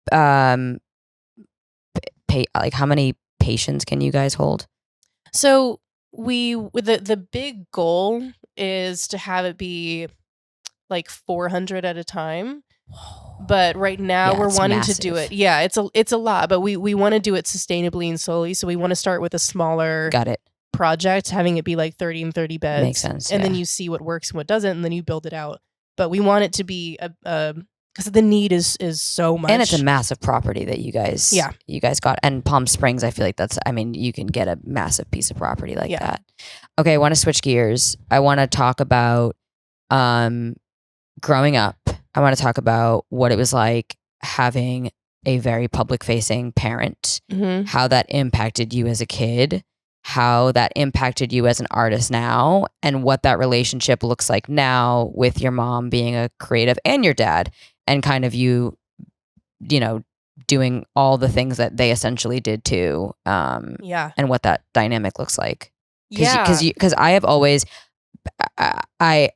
how many patients can you guys hold? So the big goal is to have it be 400 at a time. But right now we're wanting to do it. Yeah, it's a lot, but we want to do it sustainably and slowly. So we want to start with a smaller project, having it be 30 and 30 beds. Makes sense. And then you see what works and what doesn't, and then you build it out. But we want it to be because the need is so much. And it's a massive property that you guys got. And Palm Springs, I feel like you can get a massive piece of property like that. Okay, I want to switch gears. I want to talk about growing up. I want to talk about what it was like having a very public facing parent, Mm-hmm. how that impacted you as a kid, how that impacted you as an artist now, and what that relationship looks like now with your mom being a creative and your dad, and kind of you know, doing all the things that they essentially did too. Yeah. And what that dynamic looks like. Yeah. Because I have always, I've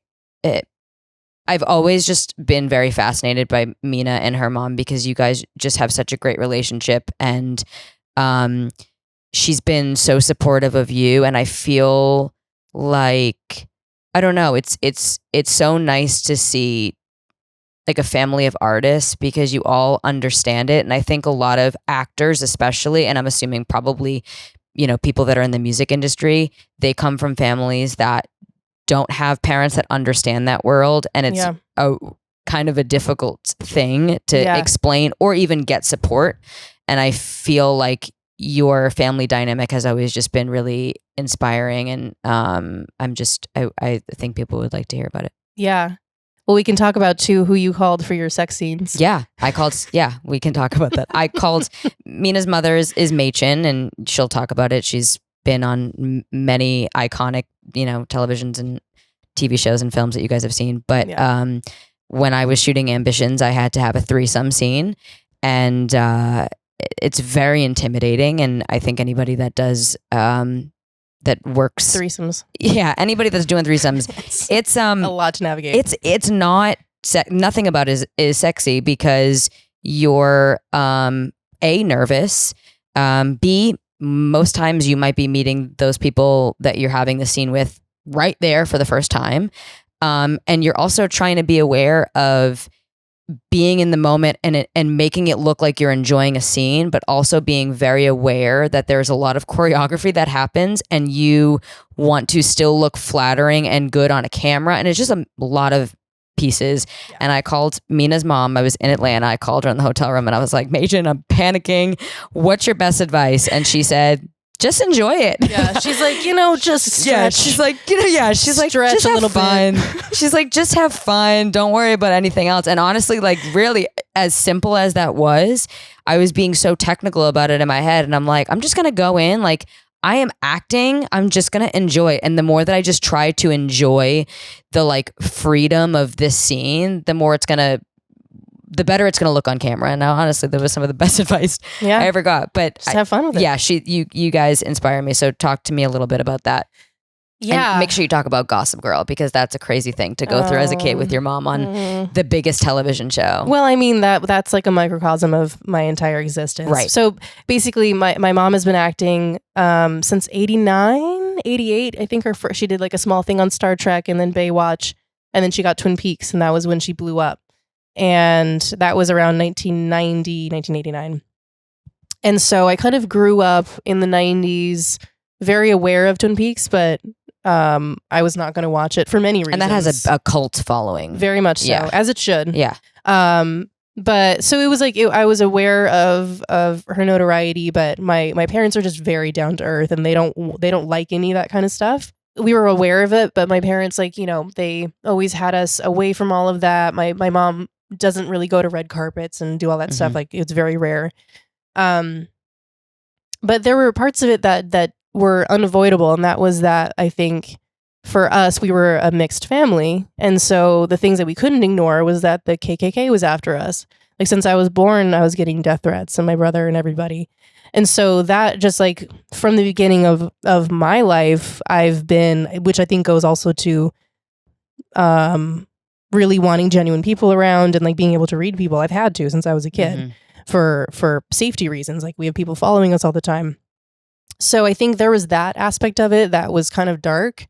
always just been very fascinated by Mina and her mom, because you guys just have such a great relationship, and she's been so supportive of you, and I feel like, I don't know, it's so nice to see like a family of artists, because you all understand it. And I think a lot of actors especially, and I'm assuming probably, you know, people that are in the music industry, they come from families that don't have parents that understand that world, and it's a kind of a difficult thing to explain or even get support. And I feel like your family dynamic has always just been really inspiring, and I think people would like to hear about it. Yeah. Well, we can talk about too who you called for your sex scenes. Yeah, we can talk about that. I called Mina's mother is Machen, and she'll talk about it. She's been on many iconic, you know, televisions and TV shows and films that you guys have seen. But when I was shooting Ambitions, I had to have a threesome scene, and it's very intimidating. And I think anybody that does that works threesomes, anybody that's doing threesomes, it's a lot to navigate. It's not nothing about it is sexy, because you're A, nervous, B, most times you might be meeting those people that you're having the scene with right there for the first time. And you're also trying to be aware of being in the moment and making it look like you're enjoying a scene, but also being very aware that there's a lot of choreography that happens, and you want to still look flattering and good on a camera. And it's just a lot of pieces. Yeah. And I called Mina's mom. I was in Atlanta. I called her in the hotel room, and I was like, Machen, I'm panicking. What's your best advice? And she said, just enjoy it. Yeah, she's like, you know, just stretch. Yeah, she's like, you know, she's like, stretch just a have little fun. bit. She's like, just have fun. Don't worry about anything else. And honestly, like, really, as simple as that was, I was being so technical about it in my head, and I'm like, I'm just gonna go in like I am acting. I'm just gonna enjoy it. And the more that I just try to enjoy the like freedom of this scene, the better it's going to look on camera. And now, honestly, that was some of the best advice I ever got. But just have fun with it. Yeah, you guys inspire me. So talk to me a little bit about that. Yeah. And make sure you talk about Gossip Girl, because that's a crazy thing to go through as a kid with your mom on the biggest television show. Well, I mean, that's like a microcosm of my entire existence. Right. So basically, my mom has been acting since 89, 88. I think she did like a small thing on Star Trek, and then Baywatch, and then she got Twin Peaks, and that was when she blew up. And that was around 1990, 1989. And so I kind of grew up in the 90s, very aware of Twin Peaks, but I was not going to watch it for many reasons. And that has a cult following. Very much so, as it should. Yeah. But so it was like, I was aware of her notoriety, but my parents are just very down to earth, and they don't like any of that kind of stuff. We were aware of it, but my parents, like, you know, they always had us away from all of that. My mom doesn't really go to red carpets and do all that stuff. Like, it's very rare. But there were parts of it that were unavoidable. And that was that, I think, for us, we were a mixed family. And so the things that we couldn't ignore was that the KKK was after us. Like, since I was born, I was getting death threats, and my brother and everybody. And so that just like from the beginning of my life, I've been, which I think goes also to really wanting genuine people around, and like being able to read people. I've had to since I was a kid for safety reasons. Like, we have people following us all the time. So I think there was that aspect of it that was kind of dark.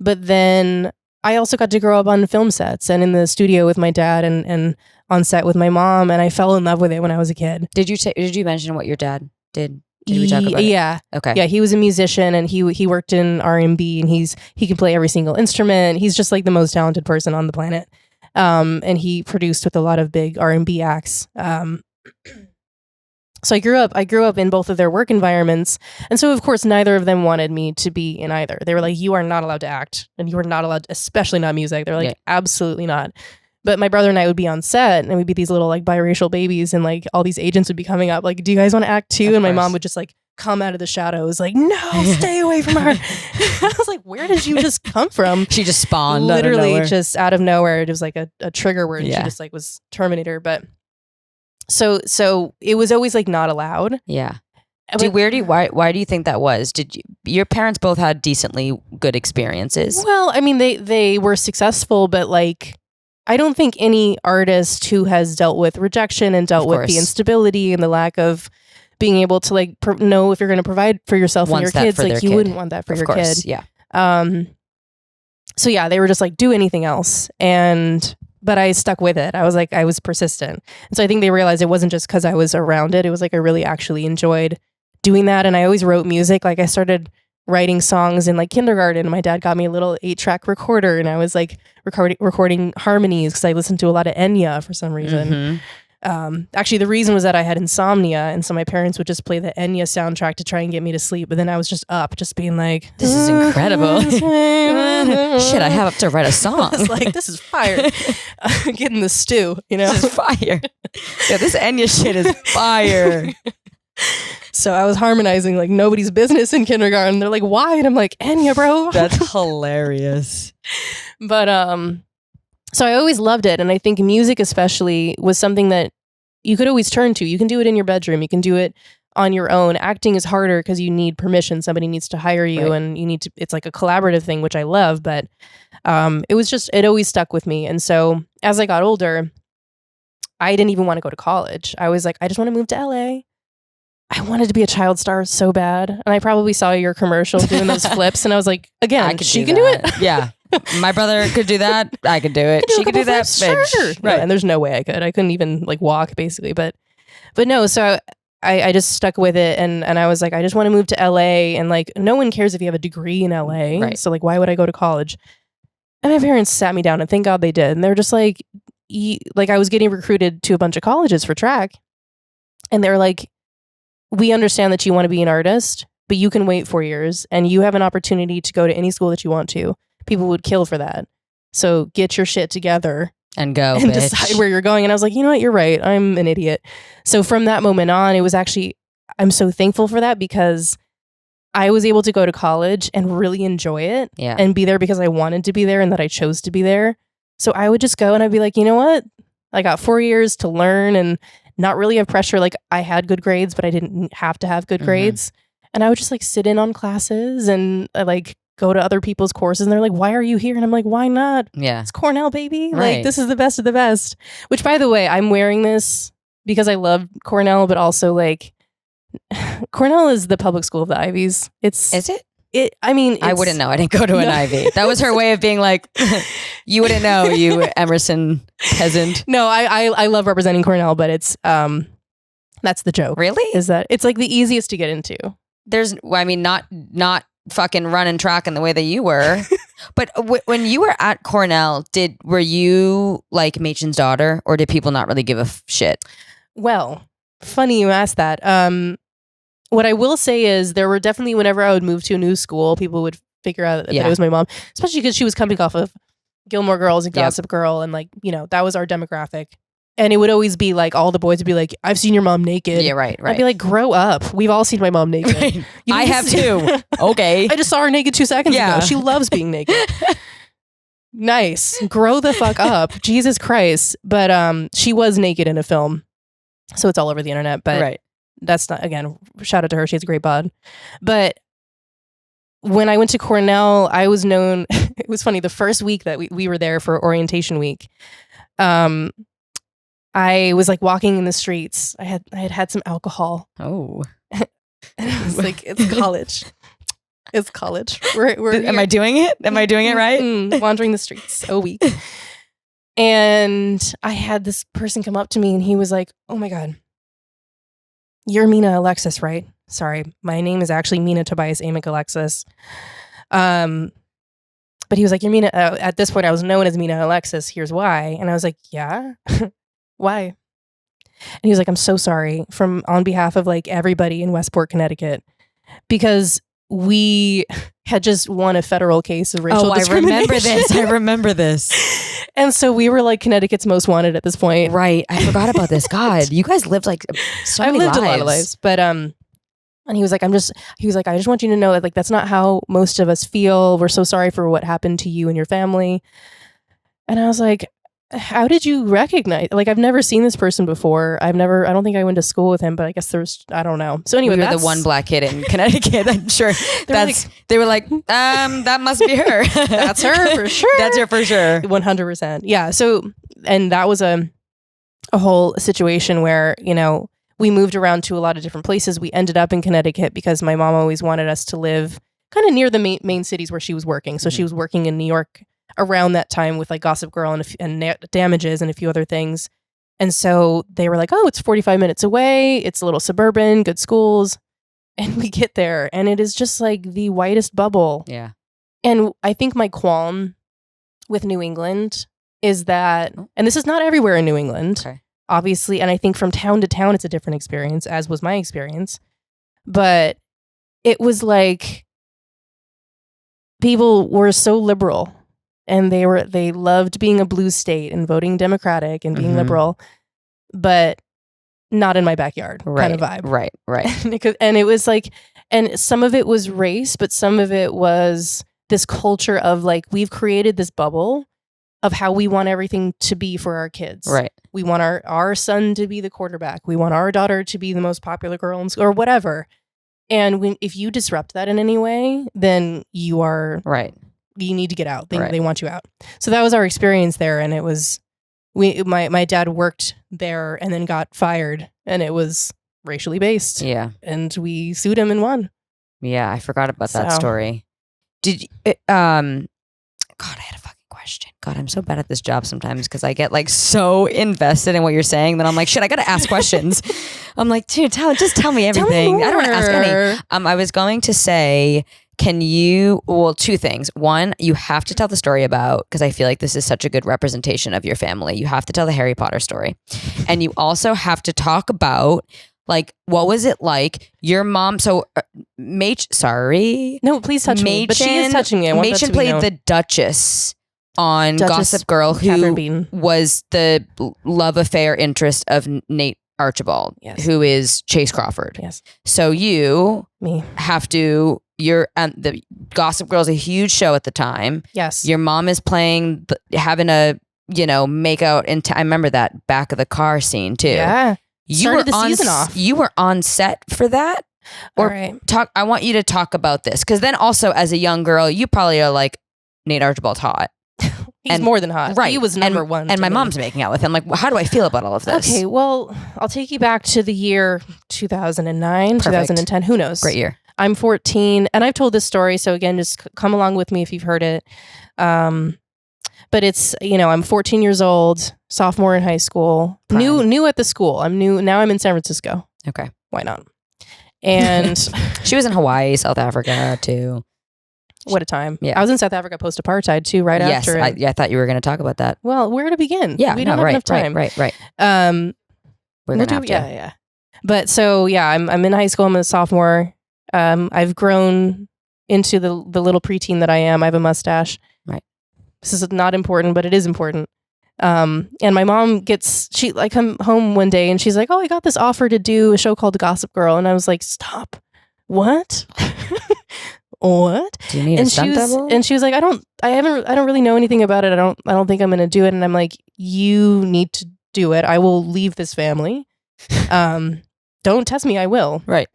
But then I also got to grow up on film sets and in the studio with my dad and on set with my mom, and I fell in love with it when I was a kid. Did you mention what your dad did? Did we talk about it? Yeah. Okay. Yeah, he was a musician, and he worked in R&B, and he can play every single instrument. He's just like the most talented person on the planet. And he produced with a lot of big R&B acts. So I grew up in both of their work environments. And so of course neither of them wanted me to be in either. They were like, you are not allowed to act, and you are not allowed, especially not music. They're like, absolutely not. But my brother and I would be on set and we'd be these little like biracial babies and like all these agents would be coming up like, do you guys want to act too? And my mom would just like come out of the shadows like, no, stay away from her. I was like, where did you just come from? She just spawned literally just out of nowhere. It was like a trigger word. Yeah. She just like was Terminator. But so it was always like not allowed. Yeah. Why do you think that was? Did your parents both had decently good experiences? Well, I mean, they were successful, but like, I don't think any artist who has dealt with rejection and dealt with the instability and the lack of being able to like know if you're going to provide for yourself and your kids, like you wouldn't want that for your kid. Yeah. So yeah, they were just like, do anything else. But I stuck with it. I was persistent. And so I think they realized it wasn't just because I was around it. It was like I really actually enjoyed doing that. And I always wrote music. Like I started writing songs in like kindergarten. My dad got me a little 8-track recorder and I was like recording harmonies because I listened to a lot of Enya for some reason. Actually, the reason was that I had insomnia, and so my parents would just play the Enya soundtrack to try and get me to sleep. But then I was just up, just being like, "This is incredible! Shit, I have to write a song." I was like, "This is fire!" Getting the stew, you know, this is fire. Yeah, this Enya shit is fire. So I was harmonizing like nobody's business in kindergarten. They're like, "Why?" And I'm like, "Enya, bro." That's hilarious. But so I always loved it. And I think music especially was something that you could always turn to. You can do it in your bedroom. You can do it on your own. Acting is harder because you need permission. Somebody needs to hire you and you need to, it's like a collaborative thing, which I love. But it always stuck with me. And so as I got older, I didn't even want to go to college. I was like, I just want to move to LA. I wanted to be a child star so bad. And I probably saw your commercial doing those flips. And I was like, again, she can do it. Yeah. My brother could do that. I could do it. She could do that. Sure. Right. No, and there's no way I could. I couldn't even like walk basically. But no, so I just stuck with it. And I was like, I just want to move to LA. And like, no one cares if you have a degree in LA. Right. So like, why would I go to college? And my parents sat me down and thank God they did. And they're just like I was getting recruited to a bunch of colleges for track. And they're like, we understand that you want to be an artist, but you can wait 4 years and you have an opportunity to go to any school that you want to. People would kill for that. So get your shit together and go and decide where you're going. And I was like, you know what? You're right. I'm an idiot. So from that moment on, it was actually, I'm so thankful for that because I was able to go to college and really enjoy it and be there because I wanted to be there and that I chose to be there. So I would just go and I'd be like, you know what? I got 4 years to learn and not really have pressure. Like I had good grades, but I didn't have to have good grades. And I would just like sit in on classes and like go to other people's courses. And they're like, why are you here? And I'm like, why not? Yeah. It's Cornell, baby. Right. Like this is the best of the best. Which by the way, I'm wearing this because I love Cornell, but also like Cornell is the public school of the Ivies. Is it? I wouldn't know. I didn't go to an Ivy. That was her way of being like, you wouldn't know, you Emerson peasant. No, I love representing Cornell, but it's that's the joke. Really? Is that it's like the easiest to get into. Not fucking running track in the way that you were. But when you were at Cornell, were you like Machen's daughter, or did people not really give a shit? Well, funny you asked that. What I will say is there were definitely, whenever I would move to a new school, people would figure out that it was my mom, especially because she was coming off of Gilmore Girls and Gossip Girl. And like, you know, that was our demographic. And it would always be like, all the boys would be like, I've seen your mom naked. Yeah, right. I'd be like, grow up. We've all seen my mom naked. Right. I have too. Okay. I just saw her naked 2 seconds ago. She loves being naked. Nice. Grow the fuck up. Jesus Christ. But she was naked in a film. So it's all over the internet. But that's not, again, shout out to her. She has a great bod. But when I went to Cornell, I was known, it was funny, the first week that we were there for orientation week, I was like walking in the streets. I had some alcohol. Oh. It's like, it's college. It's college. Am I doing it? Am I doing it right? Wandering the streets a week. And I had this person come up to me and he was like, oh my God, you're Mina Alexis, right? Sorry, my name is actually Mina Tobias Amick Alexis. But he was like, you're Mina. At this point, I was known as Mina Alexis. Here's why. And I was like, yeah, why? And he was like, I'm so sorry on behalf of like everybody in Westport, Connecticut, because we had just won a federal case of racial discrimination. I remember this. And so we were like Connecticut's most wanted at this point. Right. I forgot about this. God, you guys lived like so many I've lived lives. a lot of lives, but and he was like, I just want you to know that like that's not how most of us feel. We're so sorry for what happened to you and your family. And I was like, how did you recognize? Like, I've never seen this person before. I don't think I went to school with him, but I guess I don't know. So anyway, we were the one black kid in Connecticut. I'm sure they were like, that must be her. That's her for sure. That's her for sure. 100%. Yeah. So, and that was a whole situation where, you know, we moved around to a lot of different places. We ended up in Connecticut because my mom always wanted us to live kind of near the main cities where she was working. So she was working in New York around that time with like Gossip Girl and Damages and a few other things. And so they were like, oh, it's 45 minutes away. It's a little suburban, good schools. And we get there and it is just like the whitest bubble. Yeah. And I think my qualm with New England is that, and this is not everywhere in New England, obviously. And I think from town to town, it's a different experience, as was my experience. But it was like people were so liberal. And they loved being a blue state and voting Democratic and being liberal, but not in my backyard kind of vibe. Right. And it was like, and some of it was race, but some of it was this culture of like, we've created this bubble of how we want everything to be for our kids. Right. We want our son to be the quarterback. We want our daughter to be the most popular girl in school or whatever. And if you disrupt that in any way, then you are right. You need to get out. They want you out. So that was our experience there. And it was, my dad worked there and then got fired and it was racially based. Yeah. And we sued him and won. Yeah. I forgot about that story. God, I had a fucking question. God, I'm so bad at this job sometimes because I get like so invested in what you're saying that I'm like, shit, I got to ask questions. I'm like, dude, just tell me everything. I don't want to ask any. I was going to say, two things. One, you have to tell the story about, because I feel like this is such a good representation of your family. You have to tell the Harry Potter story. And you also have to talk about, like, what was it like? Your mom, so, sorry. No, please touch me. But she is touching me. I want that to be played known. the Duchess on Gossip Girl, who was the love affair interest of Nate Archibald, who is Chase Crawford. Yes. So have to... the Gossip Girl is a huge show at the time. Yes. Your mom is playing, having a, makeout. I remember that back of the car scene too. Yeah. Started the season off. You were on set for that? Or I want you to talk about this. Because then also as a young girl, you probably are like, Nate Archibald's hot. He's more than hot. Right. He was number one. And my mom's making out with him. Like, how do I feel about all of this? Okay, well, I'll take you back to the year 2009, 2010. Who knows? Great year. I'm 14 and I've told this story. So again, just come along with me if you've heard it. But it's, I'm 14 years old, sophomore in high school, new at the school. I'm new. Now I'm in San Francisco. Okay. Why not? And she was in Hawaii, South Africa too. What a time. Yeah. I was in South Africa post-apartheid too, right after. I thought you were going to talk about that. Well, where to begin? Yeah. We don't have enough time. Right. We're going to have to. Yeah. But so, I'm in high school. I'm a sophomore. I've grown into the little preteen that I am. I have a mustache. Right. This is not important, but it is important. And my mom I come home one day and she's like, oh, I got this offer to do a show called Gossip Girl. And I was like, stop. What? What? Do you need a stunt double? And she was like, I don't really know anything about it. I don't think I'm going to do it. And I'm like, you need to do it. I will leave this family. Don't test me. I will. Right.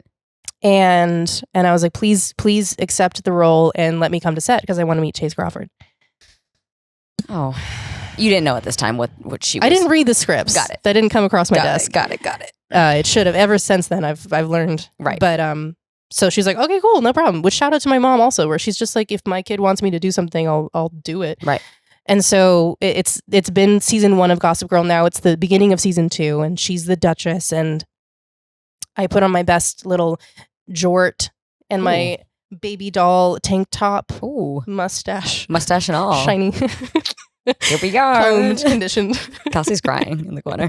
And I was like, please accept the role and let me come to set because I want to meet Chase Crawford. Oh, you didn't know at this time what she was. I didn't read the scripts. Got it. That didn't come across my desk. Got it. It should have. Ever since then, I've learned. Right. But so she's like, okay, cool, no problem. Which shout out to my mom also, where she's just like, if my kid wants me to do something, I'll do it. Right. And so it's been season 1 of Gossip Girl. Now it's the beginning of season 2, and she's the Duchess, and I put on my best little jort and my baby doll tank top. Ooh. Mustache and all. Shiny. Here we go. Combed, conditioned. Kelsey's crying in the corner.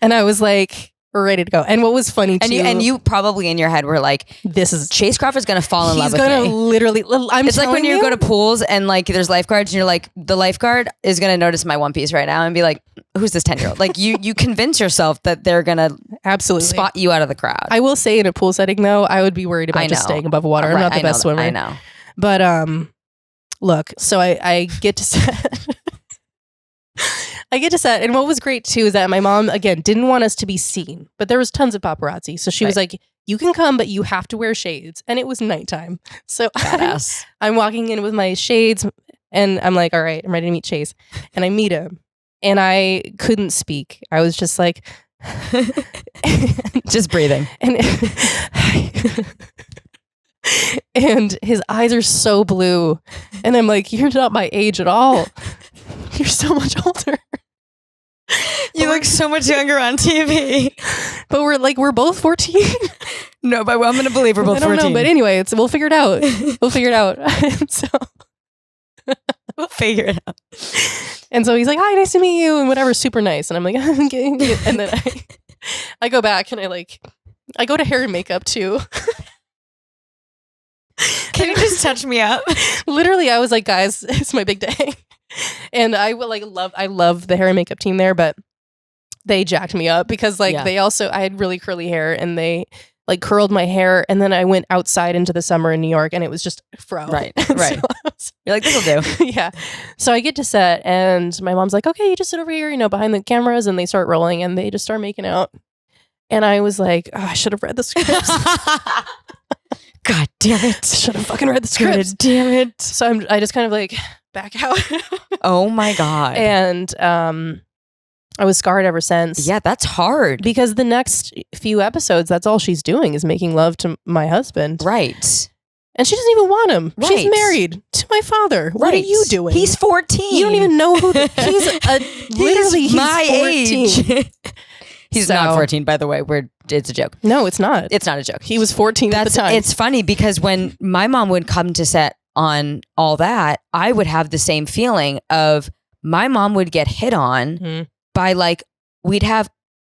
And I was like, We're ready to go. And what was funny too, and you probably in your head were like, this is Chase Crawford's gonna fall in love with me. He's gonna literally. It's like when you go to pools and like there's lifeguards and you're like, the lifeguard is gonna notice my one piece right now and be like, who's this 10-year-old? Like you convince yourself that they're gonna absolutely spot you out of the crowd. I will say in a pool setting though, I would be worried about just staying above water. I'm not the best swimmer. I know. But look, so I get to set. I get to set, and what was great too is that my mom again didn't want us to be seen, but there was tons of paparazzi. So she was like, "You can come, but you have to wear shades." And it was nighttime, so I'm walking in with my shades, and I'm like, "All right, I'm ready to meet Chase." And I meet him, and I couldn't speak. I was just like, just breathing, and his eyes are so blue, and I'm like, "You're not my age at all. You're so much older." You look so much younger on TV. But we're both 14. No, but I'm going to believe we're both 14. I don't know, but anyway, we'll figure it out. We'll figure it out. So we'll figure it out. And so he's like, "Hi, nice to meet you," and whatever, super nice. And I'm like, okay. And then I go back and I go to hair and makeup too. Can you just touch me up? Literally, I was like, guys, it's my big day. And I love the hair and makeup team there, but they jacked me up because they also, I had really curly hair and they like curled my hair, and then I went outside into the summer in New York and it was just fro. Right. So you're like, this'll do. Yeah. So I get to set and my mom's like, "Okay, you just sit over here, behind the cameras," and they start rolling and they just start making out. And I was like, oh, I should have read the scripts. God damn it. Should have fucking read the scripts. God damn it. So I just kind of like back out. Oh my God. And I was scarred ever since. Yeah, that's hard. Because the next few episodes, that's all she's doing is making love to my husband. Right. And she doesn't even want him. Right. She's married to my father. What are you doing? He's 14. You don't even know who he's my 14. age. He's not 14, by the way. It's a joke. No, it's not. It's not a joke. He was 14 at the time. It's funny because when my mom would come to set on all that, I would have the same feeling of my mom would get hit on by like, we'd have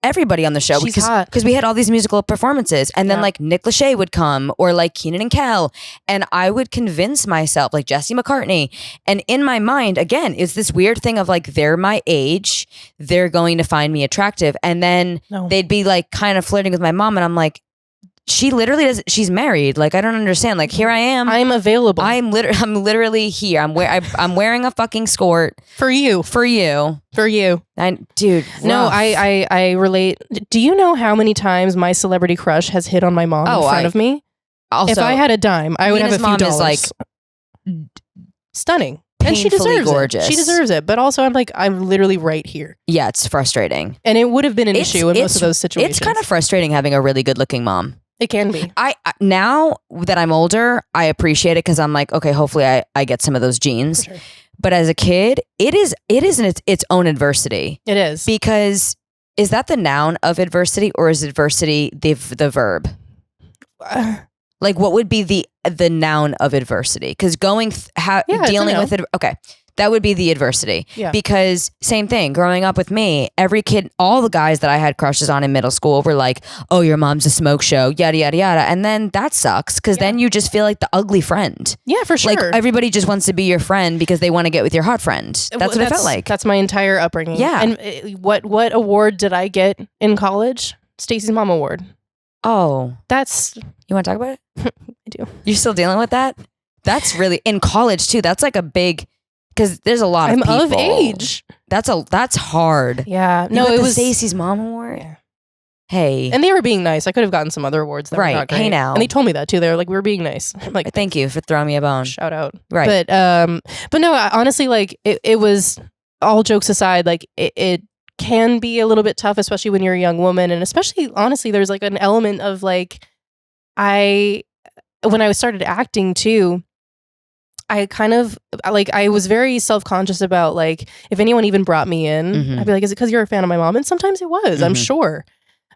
everybody on the show because we had all these musical performances, and then like Nick Lachey would come, or like Keenan and Kel, and I would convince myself, like Jesse McCartney, and in my mind again it's this weird thing of like, they're my age, they're going to find me attractive, and then they'd be like kind of flirting with my mom, and I'm like, she literally does. She's married. Like, I don't understand. Like, here I am. I'm available. I'm literally here. I'm wearing a fucking skirt for you. Dude. No, I relate. Do you know how many times my celebrity crush has hit on my mom in front of me? Also, if I had a dime, I would have a few dollars. Is like stunning. And she deserves gorgeous. it. She deserves it. But also, I'm literally right here. Yeah, it's frustrating. And it would have been an issue in most of those situations. It's kind of frustrating having a really good looking mom. It can be. I now that I'm older, I appreciate it because I'm like, okay, hopefully I get some of those genes. Sure. But as a kid, it is its own adversity. It is. Because is that the noun of adversity, or is adversity the verb? Like, what would be the noun of adversity? Because dealing with it. Okay. That would be the adversity. Yeah. Because same thing, growing up with me, every kid, all the guys that I had crushes on in middle school were like, "Oh, your mom's a smoke show, yada, yada, yada." And then that sucks because then you just feel like the ugly friend. Yeah, for sure. Like, everybody just wants to be your friend because they want to get with your hot friend. That's what it felt like. That's my entire upbringing. Yeah. And what award did I get in college? Stacey's Mom Award. Oh. You want to talk about it? I do. You're still dealing with that? That's really, in college too, that's like a big... Because there's a lot of people. I'm of age. That's hard. Yeah. No, it was Stacey's Mom Award. Yeah. Hey. And they were being nice. I could have gotten some other awards that were not great. Hey now. And they told me that too. They were like, "We were being nice." I'm like, thank you for throwing me a bone. Shout out. Right. But no, honestly, like it was, all jokes aside, like it can be a little bit tough, especially when you're a young woman, and especially honestly, there's like an element of like, when I started acting too, I kind of like, I was very self-conscious about like, if anyone even brought me in, I'd be like, "Is it because you're a fan of my mom?" And sometimes it was, I'm sure.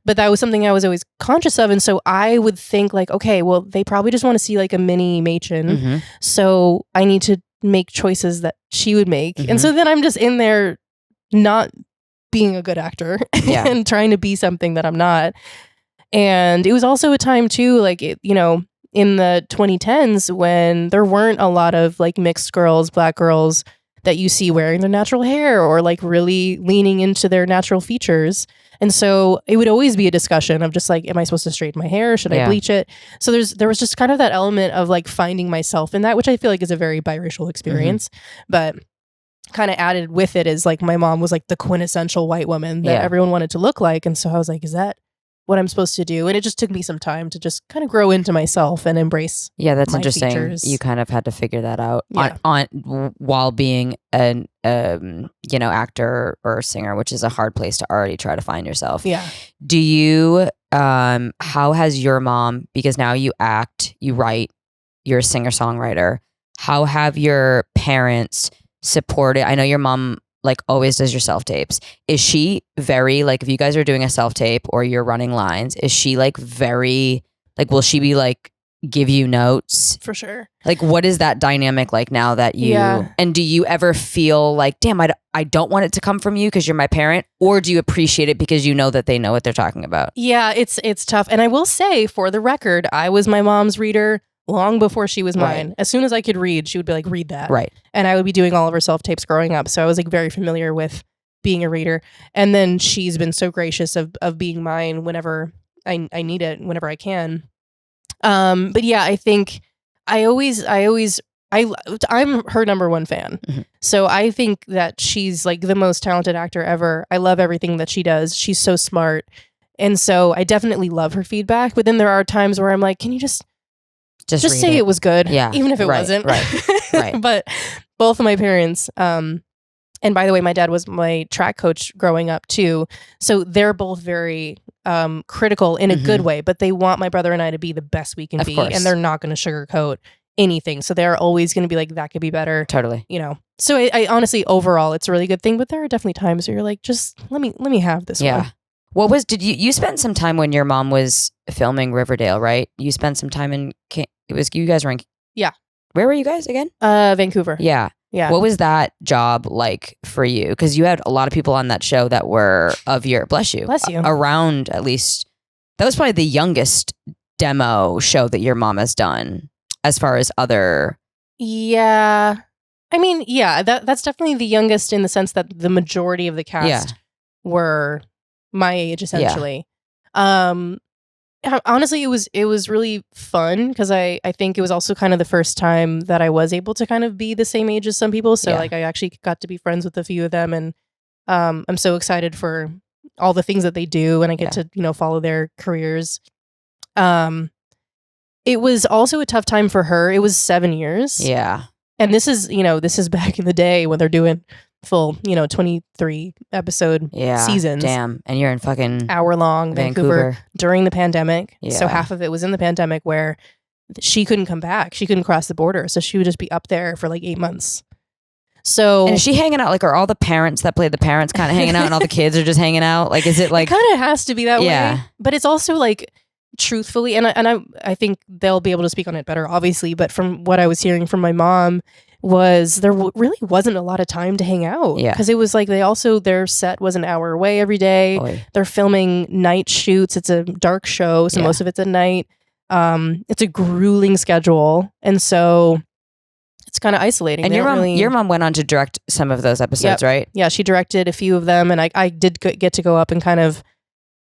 But that was something I was always conscious of. And so I would think like, okay, well, they probably just want to see like a mini Machen. So I need to make choices that she would make. And so then I'm just in there not being a good actor Yeah. and trying to be something that I'm not. And it was also a time too, like, you know, in the 2010s when there weren't a lot of like mixed girls, black girls that you see wearing their natural hair or like really leaning into their natural features. And so it would always be a discussion of just like, am I supposed to straighten my hair? Should I bleach it? So there was just kind of that element of like finding myself in that, which I feel like is a very biracial experience. But kind of added with it is like my mom was like the quintessential white woman that everyone wanted to look like. And so I was like, is that what I'm supposed to do? And it just took me some time to just kind of grow into myself and embrace that's my interesting. features. You kind of had to figure that out on while being an you know, actor or singer, which is a hard place to already try to find yourself. Yeah. Do you how has your mom, because now you act, you write, you're a singer-songwriter, how have your parents supported? I know your mom like always does your self-tapes. Is she very like, if you guys are doing a self-tape or you're running lines, is she like very like, will she be like give you notes? For sure. Like, what is that dynamic like now that you and do you ever feel like, damn, I don't want it to come from you because you're my parent, or do you appreciate it because you know that they know what they're talking about? Yeah, it's tough. And I will say, for the record, I was my mom's reader long before she was mine. As soon as I could read, she would be like, read that. Right. And I would be doing all of her self-tapes growing up. So I was like very familiar with being a reader. And then she's been so gracious of being mine whenever I need it, whenever I can. But yeah, I think I'm her number one fan. Mm-hmm. So I think that she's like the most talented actor ever. I love everything that she does. She's so smart. And so I definitely love her feedback. But then there are times where I'm like, can you just say it was good, even if it wasn't. Right. But both of my parents, and by the way, my dad was my track coach growing up too. So they're both very critical in a good way, but they want my brother and I to be the best we can be. And they're not going to sugarcoat anything. So they're always going to be like, that could be better. Totally. You know, so I honestly, overall, it's a really good thing, but there are definitely times where you're like, just let me have this one. What did you spent some time when your mom was filming Riverdale, right? You spent some time in, you guys were in. Yeah. Where were you guys again? Vancouver. Yeah. Yeah. What was that job like for you? Because you had a lot of people on that show that were of your, bless you, around at least, that was probably the youngest demo show that your mom has done as far as other. Yeah. I mean, yeah, that's definitely the youngest in the sense that the majority of the cast were my age, essentially. Honestly, it was really fun because I think it was also kind of the first time that I was able to kind of be the same age as some people. So like I actually got to be friends with a few of them, and I'm so excited for all the things that they do, and I get to, you know, follow their careers. It was also a tough time for her. It was 7 years. Yeah. And this is back in the day when they're doing full, 23 episode seasons. Damn. And you're in fucking hour-long Vancouver during the pandemic. Yeah. So half of it was in the pandemic where she couldn't come back. She couldn't cross the border. So she would just be up there for like 8 months. So, and is she hanging out? Like, are all the parents that play the parents kind of hanging out and all the kids are just hanging out? Like, is it like... It kind of has to be that way. But it's also like, truthfully, and I think they'll be able to speak on it better, obviously, but from what I was hearing from my mom was there really wasn't a lot of time to hang out. Yeah. Because it was like their set was an hour away every day. Oy. They're filming night shoots. It's a dark show, so most of it's at night. It's a grueling schedule. And so it's kind of isolating. And your mom went on to direct some of those episodes, right? Yeah, she directed a few of them, and I did get to go up and kind of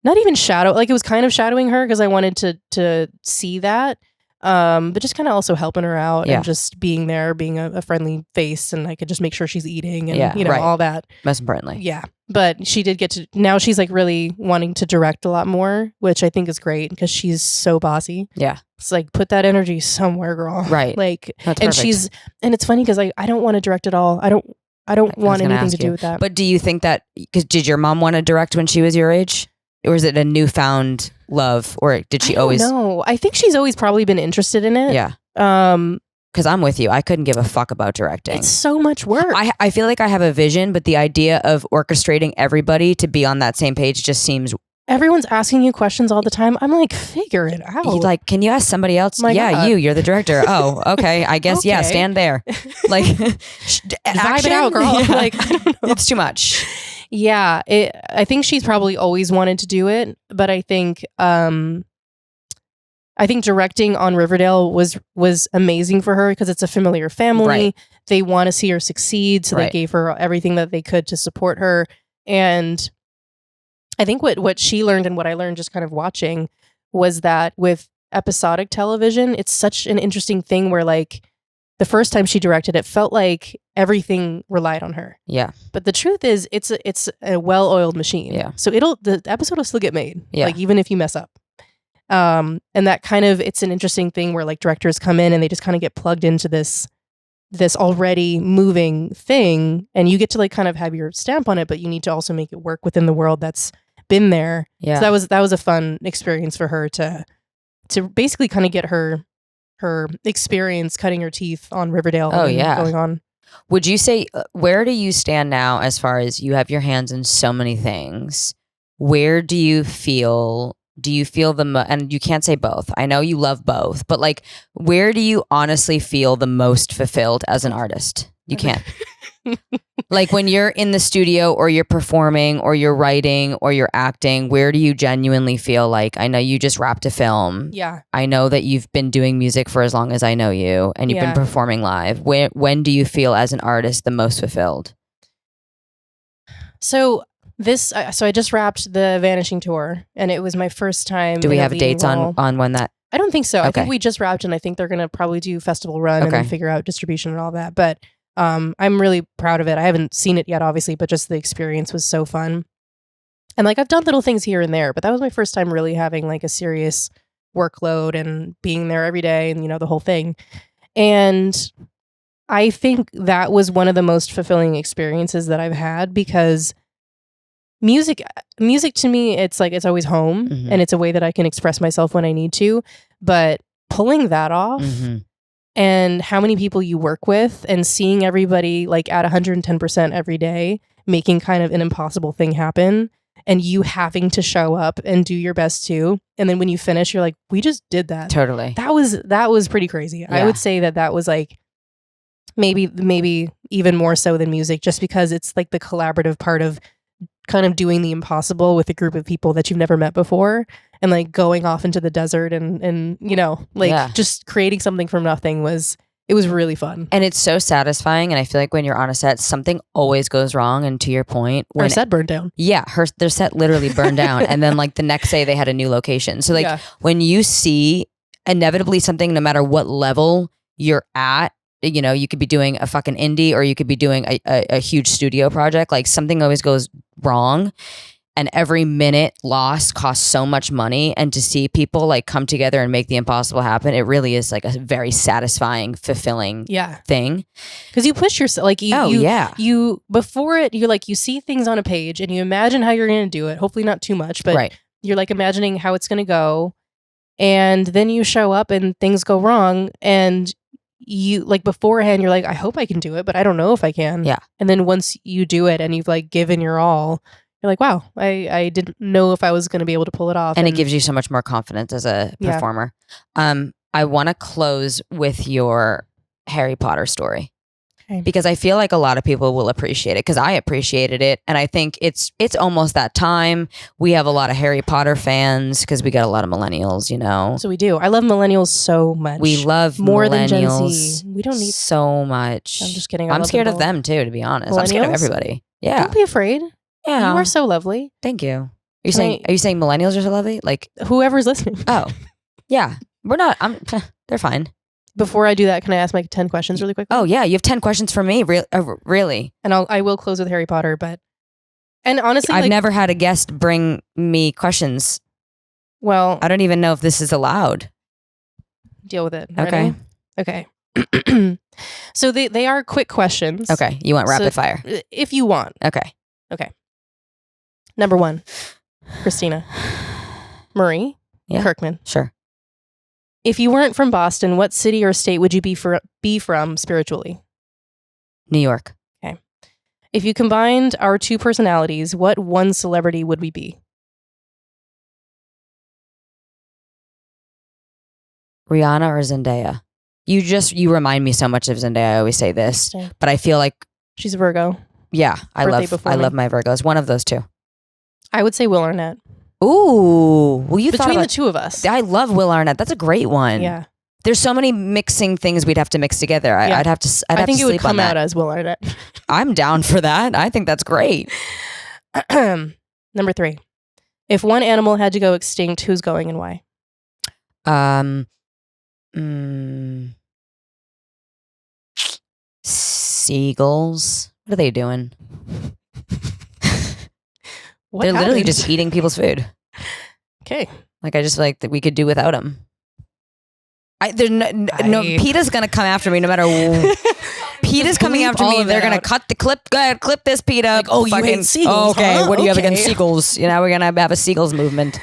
not even shadow, like it was kind of shadowing her because I wanted to see that. But just kind of also helping her out and just being there, being a friendly face, and I could just make sure she's eating and all that. Most importantly. Yeah. But she did get to, now she's like really wanting to direct a lot more, which I think is great because she's so bossy. Yeah. It's like, put that energy somewhere, girl. Right. Like, that's and perfect. and it's funny because I don't want to direct at all. I don't want anything to do with that. But do you think that, because did your mom want to direct when she was your age? Or is it a newfound love? Or did she always? No, I think she's always probably been interested in it. Yeah. Because I'm with you. I couldn't give a fuck about directing. It's so much work. I feel like I have a vision, but the idea of orchestrating everybody to be on that same page just seems... Everyone's asking you questions all the time. I'm like, figure it out. Like, can you ask somebody else? God. You're the director. Oh, okay. I guess, okay. stand there. Like, vibe it out, girl. Like, I don't know. It's too much. Yeah, I think she's probably always wanted to do it, but I think directing on Riverdale was amazing for her because it's a familiar family. Right. They want to see her succeed, so they gave her everything that they could to support her. And I think what she learned and what I learned just kind of watching was that with episodic television, it's such an interesting thing where like the first time she directed, it felt like everything relied on her. Yeah. But the truth is, it's a well-oiled machine. Yeah. So the episode will still get made. Yeah. Like even if you mess up. And that kind of, it's an interesting thing where like directors come in and they just kind of get plugged into this already moving thing, and you get to like kind of have your stamp on it, but you need to also make it work within the world that's been there. Yeah. So that was a fun experience for her to basically kind of get her experience cutting her teeth on Riverdale. Going on. Would you say, where do you stand now as far as you have your hands in so many things? Where do you feel and you can't say both. I know you love both, but like, where do you honestly feel the most fulfilled as an artist? You can't. Like when you're in the studio or you're performing or you're writing or you're acting, where do you genuinely feel like, I know you just wrapped a film. Yeah. I know that you've been doing music for as long as I know you and you've been performing live. When do you feel as an artist the most fulfilled? So I just wrapped the Vanishing tour, and it was my first time. Do we have dates on when that? I don't think so. Okay. I think we just wrapped, and I think they're going to probably do festival run and then figure out distribution and all that. But I'm really proud of it. I haven't seen it yet, obviously, but just the experience was so fun. And like I've done little things here and there, but that was my first time really having like a serious workload and being there every day, and the whole thing. And I think that was one of the most fulfilling experiences that I've had, because music to me, it's like it's always home, and it's a way that I can express myself when I need to. But pulling that off, and how many people you work with, and seeing everybody like at 110% every day, making kind of an impossible thing happen, and you having to show up and do your best too. And then when you finish, you're like, we just did that. Totally. That was pretty crazy. Yeah. I would say that was like maybe even more so than music, just because it's like the collaborative part of kind of doing the impossible with a group of people that you've never met before, and like going off into the desert and just creating something from nothing was really fun. And it's so satisfying. And I feel like when you're on a set, something always goes wrong. And to your point, our set burned down. Yeah, their set literally burned down. And then like the next day they had a new location. So like when you see inevitably something, no matter what level you're at, you could be doing a fucking indie or you could be doing a huge studio project. Like something always goes wrong, and every minute lost costs so much money. And to see people like come together and make the impossible happen, it really is like a very satisfying, fulfilling thing. Because you push yourself, like you before it, you're like, you see things on a page and you imagine how you're going to do it. Hopefully not too much, but you're like imagining how it's going to go, and then you show up and things go wrong, and you like beforehand you're like, I hope I can do it, but I don't know if I can. Yeah. And then once you do it and you've like given your all, you're like, wow, I didn't know if I was going to be able to pull it off. And it gives you so much more confidence as a performer. I want to close with your Harry Potter story. Okay. Because I feel like a lot of people will appreciate it, because I appreciated it. And I think it's almost that time. We have a lot of Harry Potter fans because we got a lot of millennials, So we do. I love millennials so much. We love more than Gen Z. We don't need so much. I'm just kidding. I'm scared of them too, to be honest. I'm scared of everybody. Yeah. Don't be afraid. Yeah. You are so lovely. Thank you. Are you saying millennials are so lovely? Like whoever's listening. Oh, yeah. We're not. They're fine. Before I do that, can I ask my 10 questions really quick? Oh yeah, you have 10 questions for me, really? And I will close with Harry Potter, and honestly, I've never had a guest bring me questions. Well, I don't even know if this is allowed. Deal with it. Okay. Ready? Okay. So they are quick questions. Okay, you want rapid fire? If you want. Okay. Number 1, Christina. Marie. Yeah. Kirkman. Sure. If you weren't from Boston, what city or state would you be from spiritually? New York. Okay. If you combined our 2 personalities, what one celebrity would we be? Rihanna or Zendaya? You remind me so much of Zendaya. I always say this, but I feel like she's a Virgo. Yeah, I Birthday love my Virgos. One of those two. I would say Will Arnett. Ooh, well, you Between the two of us. I love Will Arnett. That's a great one. Yeah. There's so many mixing things we'd have to mix together. Yeah. I'd have to. I think to it would sleep come on that. out as Will Arnett. I'm down for that. I think that's great. Number 3. If one animal had to go extinct, who's going and why? Seagulls. What are they doing? They're literally happened? just eating people's food. Okay. Like I just feel like that we could do without them. No, PETA's gonna come after me no matter. PETA's coming after me. They're gonna cut the clip. Go ahead, clip this, PETA. Like, oh, you hate seagulls? Okay, huh? what do you have Okay. against seagulls? You know, we're gonna have a seagulls movement.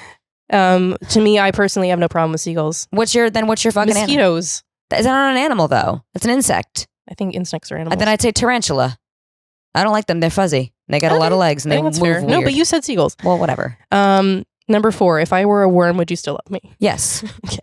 To me, I personally have no problem with seagulls. What's your fucking Mosquitoes. animal? Is that not an animal though? It's an insect. I think insects are animals. And then I'd say tarantula. I don't like them. They're fuzzy. They got a lot of legs and I they think move that's fair. weird. No, but you said seagulls. Well, whatever. Number 4. If I were a worm, would you still love me? Yes. Okay.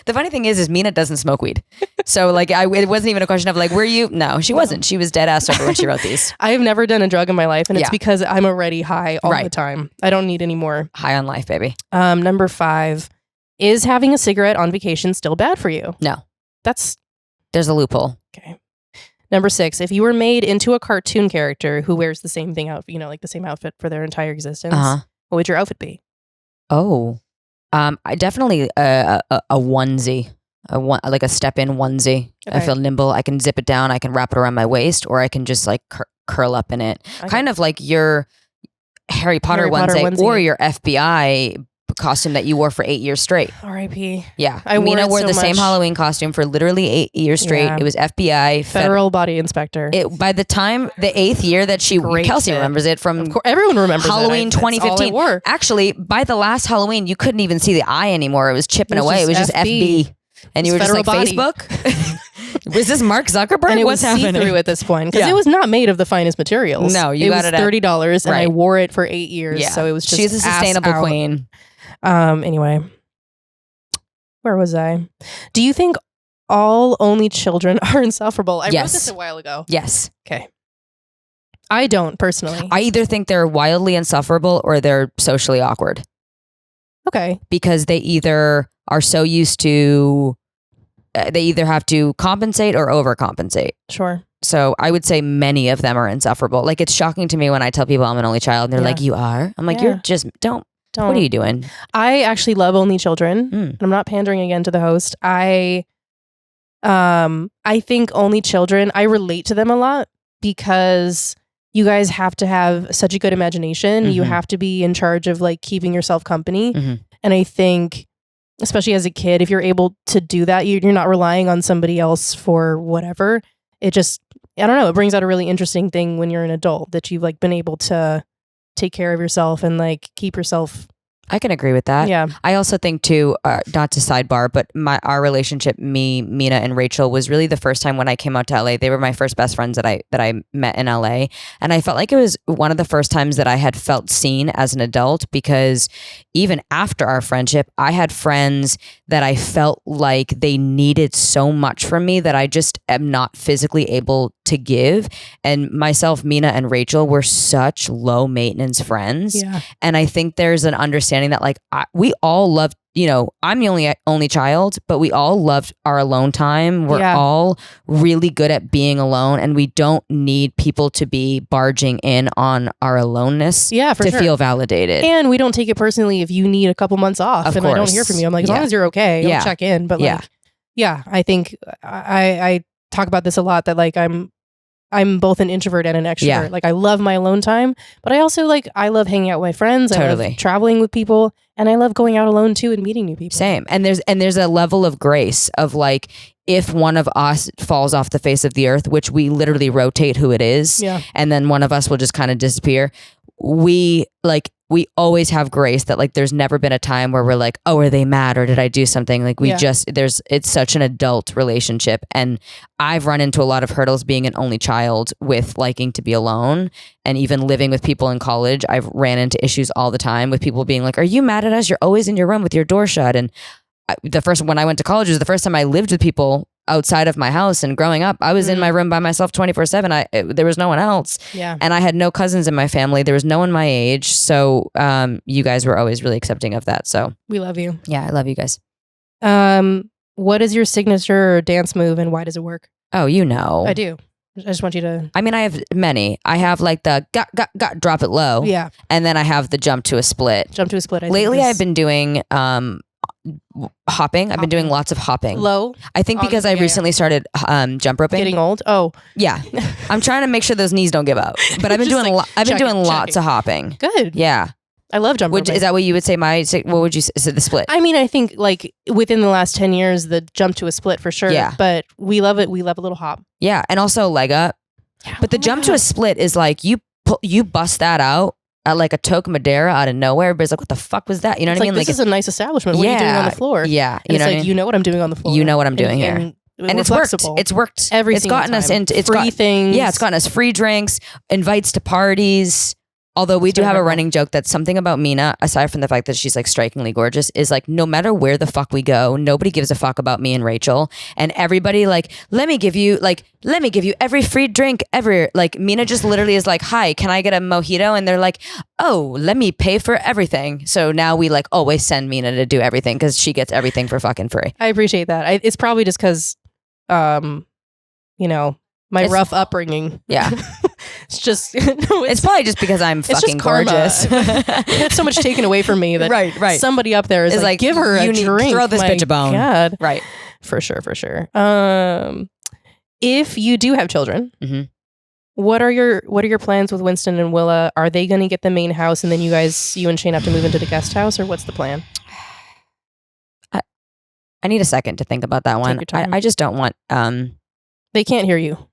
The funny thing is Mina doesn't smoke weed. So like it wasn't even a question of like, were you? No, she wasn't. She was dead ass sober when she wrote these. I have never done a drug in my life, and it's Yeah. because I'm already high all Right. the time. I don't need any more. High on life, baby. Number 5. Is having a cigarette on vacation still bad for you? No. There's a loophole. Okay. Number 6. If you were made into a cartoon character who wears the same thing out, like the same outfit for their entire existence, what would your outfit be? Oh, I definitely a onesie, like a step-in onesie. Okay. I feel nimble. I can zip it down. I can wrap it around my waist, or I can just like curl up in it. Okay. Kind of like your Harry Potter onesie, or your FBI costume that you wore for 8 years straight. R.I.P. Yeah, I Mina wore so the same much. Halloween costume for literally 8 years straight. Yeah. It was FBI Federal body inspector. By the time the 8th year that Kelsey fit. remembers it from Of course, everyone remembers Halloween it. That's all I 2015. wore. Actually, by the last Halloween, you couldn't even see the eye anymore. It was chipping away. It was just FB. And you were just like, Federal body. Facebook? Was this Mark Zuckerberg? And it What's was happening? see-through at this point because Yeah. it was not made of the finest materials. No, you got it was at- $30, and I Right. wore it for 8 years. Yeah. So it was just She's a sustainable ass out. queen. Anyway, where was I? Do you think all only children are insufferable? I wrote Yes. this a while ago. Yes. Okay. I don't personally. I either think they're wildly insufferable or they're socially awkward Okay. because they either are so used to, they either have to compensate or overcompensate. Sure. So I would say many of them are insufferable. Like it's shocking to me when I tell people I'm an only child and they're Yeah. like, you are? I'm like, Yeah. you're just, don't. What are you doing? I actually love only children. And I'm not pandering again to the host. I think only children, I relate to them a lot because you guys have to have such a good imagination. You Mhm. have to be in charge of like keeping yourself company. Mhm. And I think, especially as a kid, if you're able to do that, you're not relying on somebody else for whatever. It just, I don't know, it brings out a really interesting thing when you're an adult that you've like been able to take care of yourself and like keep yourself. I can agree with that. Yeah. I also think too, not to sidebar, but our relationship, Mina, and Rachel was really the first time when I came out to LA. They were my first best friends that I met in LA, and I felt like it was one of the first times that I had felt seen as an adult because even after our friendship, I had friends that I felt like they needed so much from me that I just am not physically able to give. And myself, Mina, and Rachel were such low maintenance friends. Yeah. And I think there's an understanding that like we all loved, I'm the only child, but we all loved our alone time. We're Yeah. all really good at being alone, and we don't need people to be barging in on our aloneness Yeah, for to sure. feel validated. And we don't take it personally if you need a couple months off Of and I don't course. hear from you. I'm like, as long Yeah. as you're okay, Yeah. I'll check in. But Yeah. like, yeah, I think I talk about this a lot that like I'm both an introvert and an extrovert. Yeah. Like I love my alone time, but I also I love hanging out with my friends. I Totally. love traveling with people, and I love going out alone too and meeting new people. Same. And there's a level of grace of like, if one of us falls off the face of the earth, which we literally rotate who it is, Yeah. and then one of us will just kind of disappear. We always have grace that like there's never been a time where we're like, oh, are they mad or did I do something? Like Yeah. it's such an adult relationship. And I've run into a lot of hurdles being an only child with liking to be alone, and even living with people in college. I've ran into issues all the time with people being like, are you mad at us? You're always in your room with your door shut. And when I went to college, it was the first time I lived with people outside of my house. And growing up, I was in my room by myself 24/7. There was no one else. Yeah. And I had no cousins in my family. There was no one my age. So you guys were always really accepting of that. So we love you. Yeah, I love you guys. What is your signature dance move and why does it work? Oh, you know. I do. I just want you to... I mean, I have many. I have like the got, drop it low. Yeah. And then I have the jump to a split. Jump to a split. Lately, I've been doing hopping. I've been doing lots of hopping. Low? I think because I recently started jump roping. Getting old? Oh. Yeah. I'm trying to make sure those knees don't give out. But I've been doing lots of hopping. Good. Yeah. I love jump roping. Is that what you would say? What would you say? Is it the split? I mean, I think like within the last 10 years, the jump to a split for sure. Yeah. But we love it. We love a little hop. Yeah. And also leg up. Yeah. But the jump to a split is like you bust that out at like a Toke Madera out of nowhere. Everybody's like, what the fuck was that? You know what I mean? This is a nice establishment. What are you doing on the floor? Yeah. You know, you know what I'm doing on the floor. You know what I'm doing here. And it's flexible. worked. It's worked. It's gotten us into free things. Yeah, it's gotten us free drinks, invites to parties. Although we do have a running joke that something about Mina, aside from the fact that she's like strikingly gorgeous, is like no matter where the fuck we go, nobody gives a fuck about me and Rachel. And everybody like, let me give you every free drink ever. Like Mina just literally is like, hi, can I get a mojito? And they're like, oh, let me pay for everything. So now we like always send Mina to do everything because she gets everything for fucking free. I appreciate that. It's probably just because, you know, my rough upbringing. Yeah. It's just it's probably just because I'm fucking gorgeous. It's so much taken away from me that right. Somebody up there is like, give her a drink. Throw this bitch a bone. God. Right. For sure. If you do have children, what are your plans with Winston and Willa? Are they going to get the main house and then you and Shane have to move into the guest house, or what's the plan? I need a second to think about that one. I just don't want they can't hear you.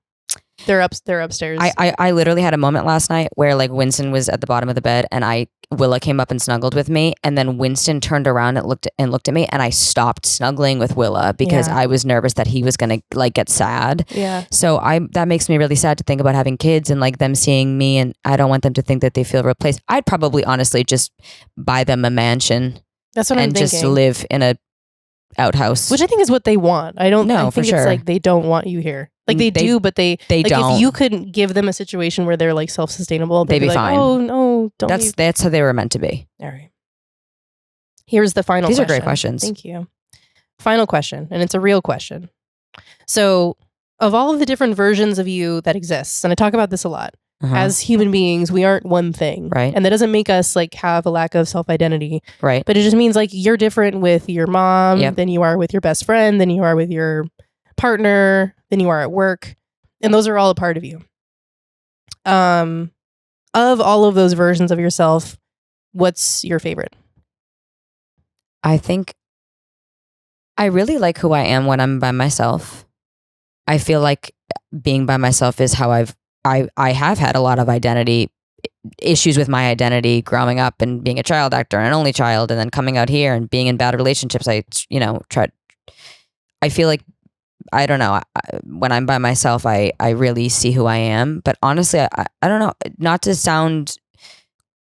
They're upstairs. I literally had a moment last night where like Winston was at the bottom of the bed and Willa came up and snuggled with me, and then Winston turned around and looked at me, and I stopped snuggling with Willa because I was nervous that he was gonna like get sad. Yeah. So that makes me really sad to think about having kids and like them seeing me, and I don't want them to think that they feel replaced. I'd probably honestly just buy them a mansion. That's what I'm thinking. And just live in a outhouse, which I think is what they want. I think for sure. It's like they don't want you here. Like they do, but they like don't. If you couldn't give them a situation where they're like self-sustainable, they'd be like, fine. Oh no, don't. That's how they were meant to be. All right. Here's the final. These question. are great questions. Thank you. Final question, and it's a real question. So, of all of the different versions of you that exist, and I talk about this a lot, as human beings, we aren't one thing, right? And that doesn't make us like have a lack of self-identity, right? But it just means like you're different with your mom than you are with your best friend, than you are with your partner, than you are at work, and those are all a part of you. Of all of those versions of yourself, what's your favorite? I think I really like who I am when I'm by myself. I feel like being by myself is how I have had a lot of identity issues with my identity growing up and being a child actor and an only child, and then coming out here and being in bad relationships. I feel like, I don't know, when I'm by myself, I really see who I am. But honestly, I don't know, not to sound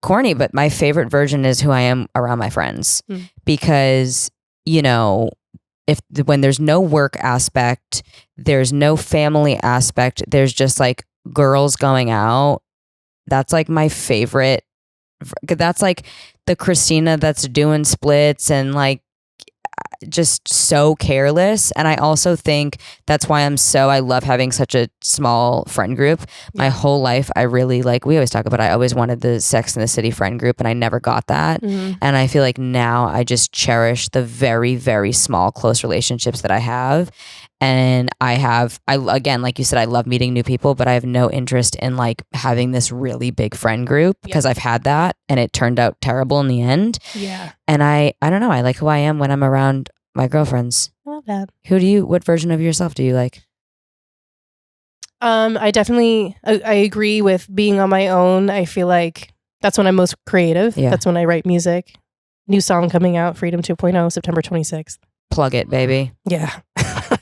corny, but my favorite version is who I am around my friends. Because, you know, when there's no work aspect, there's no family aspect, there's just like girls going out, that's like my favorite. That's like the CHRISTINA that's doing splits and like just so careless. And I also think that's why I love having such a small friend group. My whole life, I really like, we always talk about, I always wanted the Sex and the City friend group, and I never got that. And I feel like now I just cherish the very, very small, close relationships that I have. And again, like you said, I love meeting new people, but I have no interest in like having this really big friend group because I've had that and it turned out terrible in the end. Yeah. And I don't know. I like who I am when I'm around my girlfriends. I love that. What version of yourself do you like? I definitely, I agree with being on my own. I feel like that's when I'm most creative. Yeah. That's when I write music. New song coming out, Freedom 2.0, September 26th. Plug it, baby. Yeah.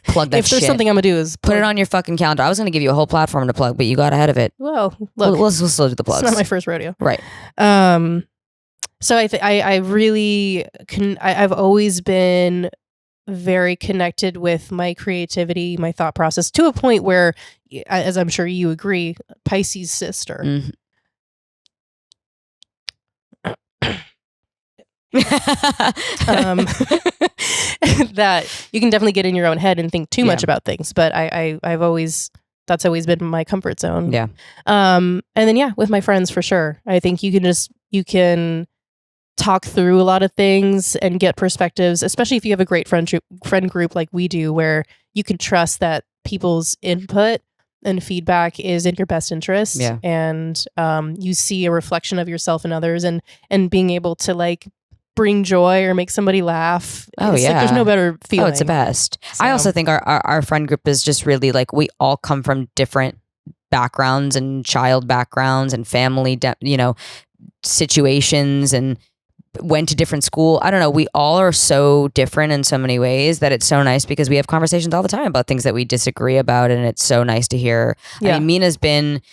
Plug that If there's shit. something I'm going to do is put it on your fucking calendar. I was going to give you a whole platform to plug, but you got ahead of it. Well, look. We'll still do the plugs. It's not my first rodeo. Right. So I really I've always been very connected with my creativity, my thought process, to a point where, as I'm sure you agree, Pisces sister. Mm-hmm. That you can definitely get in your own head and think too much about things. But I've always, that's always been my comfort zone. Yeah. And then, with my friends, for sure. I think you can talk through a lot of things and get perspectives, especially if you have a great friend group like we do, where you can trust that people's input and feedback is in your best interest. Yeah. And you see a reflection of yourself in others, and being able to like bring joy or make somebody laugh. Oh, Like, there's no better feeling. Oh, it's the best. So. I also think our friend group is just really like, we all come from different backgrounds and child backgrounds and family, situations, and went to different school. I don't know. We all are so different in so many ways that it's so nice, because we have conversations all the time about things that we disagree about. And it's so nice to hear. Yeah. I mean, Mina's been,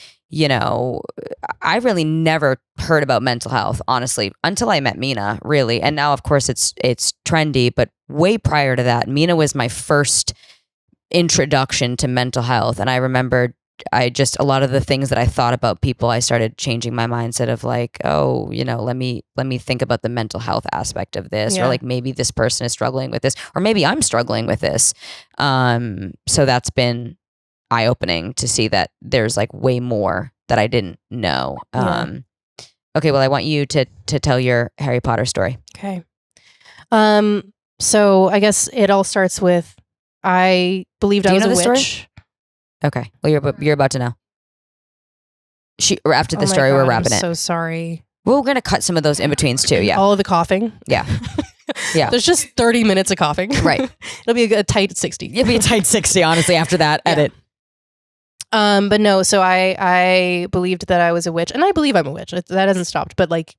I really never heard about mental health, honestly, until I met Mina, really. And now, of course, it's trendy, but way prior to that, Mina was my first introduction to mental health. And I remember a lot of the things that I thought about people, I started changing my mindset of like, oh, let me think about the mental health aspect of this, or like maybe this person is struggling with this, or maybe I'm struggling with this. So that's been eye-opening to see that there's like way more that I didn't know. Okay, well, I want you to tell your Harry Potter story. Okay. So I guess it all starts with, I believed I was a witch. Story? Okay. Well, you're about to know. After the story, we're wrapping it. I'm so sorry. We're going to cut some of those in-betweens too, yeah. All of the coughing? Yeah. Yeah. There's just 30 minutes of coughing. Right. It'll be a tight 60. It'll be a tight 60, honestly, after that edit. But no, so I believed that I was a witch, and I believe I'm a witch. That hasn't stopped, but like,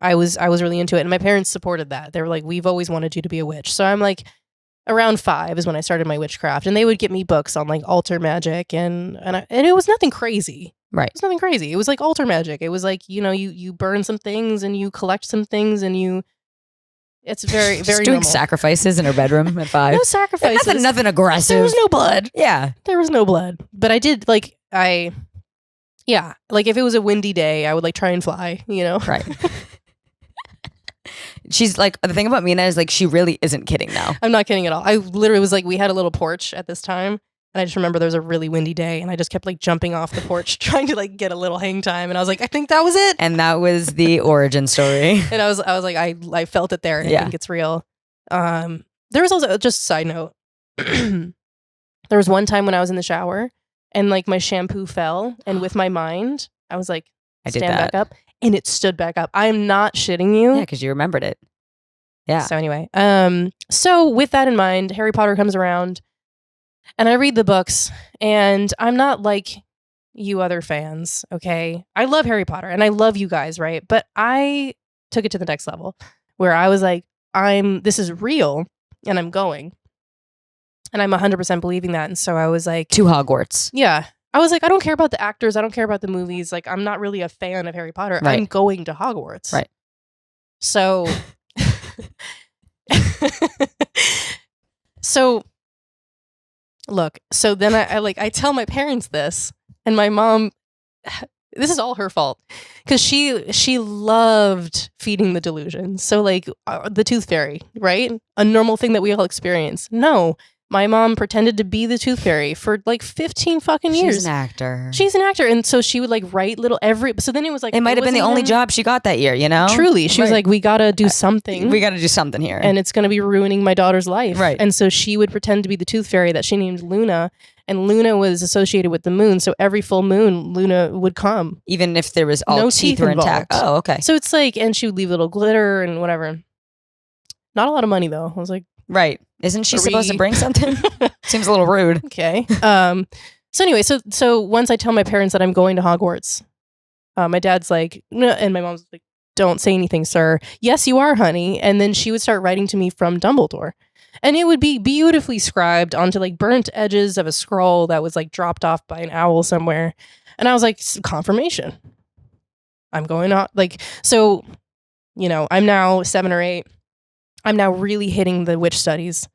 I was really into it, and my parents supported that. They were like, we've always wanted you to be a witch. So I'm like, around 5 is when I started my witchcraft, and they would get me books on like altar magic, and it was nothing crazy. Right. It was nothing crazy. It was like altar magic. It was like, you burn some things and you collect some things, and it's very, very doing normal. Sacrifices in her bedroom at 5. No sacrifices. Nothing aggressive. There was no blood. Yeah. There was no blood. But I did like, like if it was a windy day, I would like try and fly, Right. She's like, the thing about Mina is like, she really isn't kidding now. I'm not kidding at all. I literally was like, we had a little porch at this time, and I just remember there was a really windy day, and I just kept like jumping off the porch trying to like get a little hang time, and I was like, I think that was it. And that was the origin story. And I was like, I felt it there, and I think it's real. There was also, just a side note, there was one time when I was in the shower, and like my shampoo fell, and with my mind, I was like, stand back up. And it stood back up. I'm not shitting you. Yeah, because you remembered it. Yeah. So anyway, so with that in mind, Harry Potter comes around, and I read the books, and I'm not like you other fans, okay? I love Harry Potter, and I love you guys, right? But I took it to the next level, where I was like, this is real, and I'm going. And I'm 100% believing that. And so I was like, to Hogwarts. Yeah. I was like, I don't care about the actors. I don't care about the movies. Like, I'm not really a fan of Harry Potter. Right. I'm going to Hogwarts. Right. So, look, so then I tell my parents this, and my mom, this is all her fault, because she loved feeding the delusion. So like the tooth fairy, right? A normal thing that we all experience. No. My mom pretended to be the tooth fairy for like 15 fucking years. She's an actor. She's an actor. And so she would like write so then it was like, it might have been the only job she got that year, Truly. She was like, we got to do something. We got to do something here. And it's going to be ruining my daughter's life. Right. And so she would pretend to be the tooth fairy that she named Luna. And Luna was associated with the moon. So every full moon, Luna would come. Even if there was all no teeth were intact. Oh, okay. So it's like, and she would leave little glitter and whatever. Not a lot of money though. I was like, right. Isn't she supposed to bring something? Seems a little rude. Okay. So anyway, so once I tell my parents that I'm going to Hogwarts, my dad's like, no, and my mom's like, don't say anything, sir. Yes, you are, honey. And then she would start writing to me from Dumbledore. And it would be beautifully scribed onto like burnt edges of a scroll that was like dropped off by an owl somewhere. And I was like, confirmation. I'm going on. Like, so, I'm now 7 or 8. I'm now really hitting the witch studies.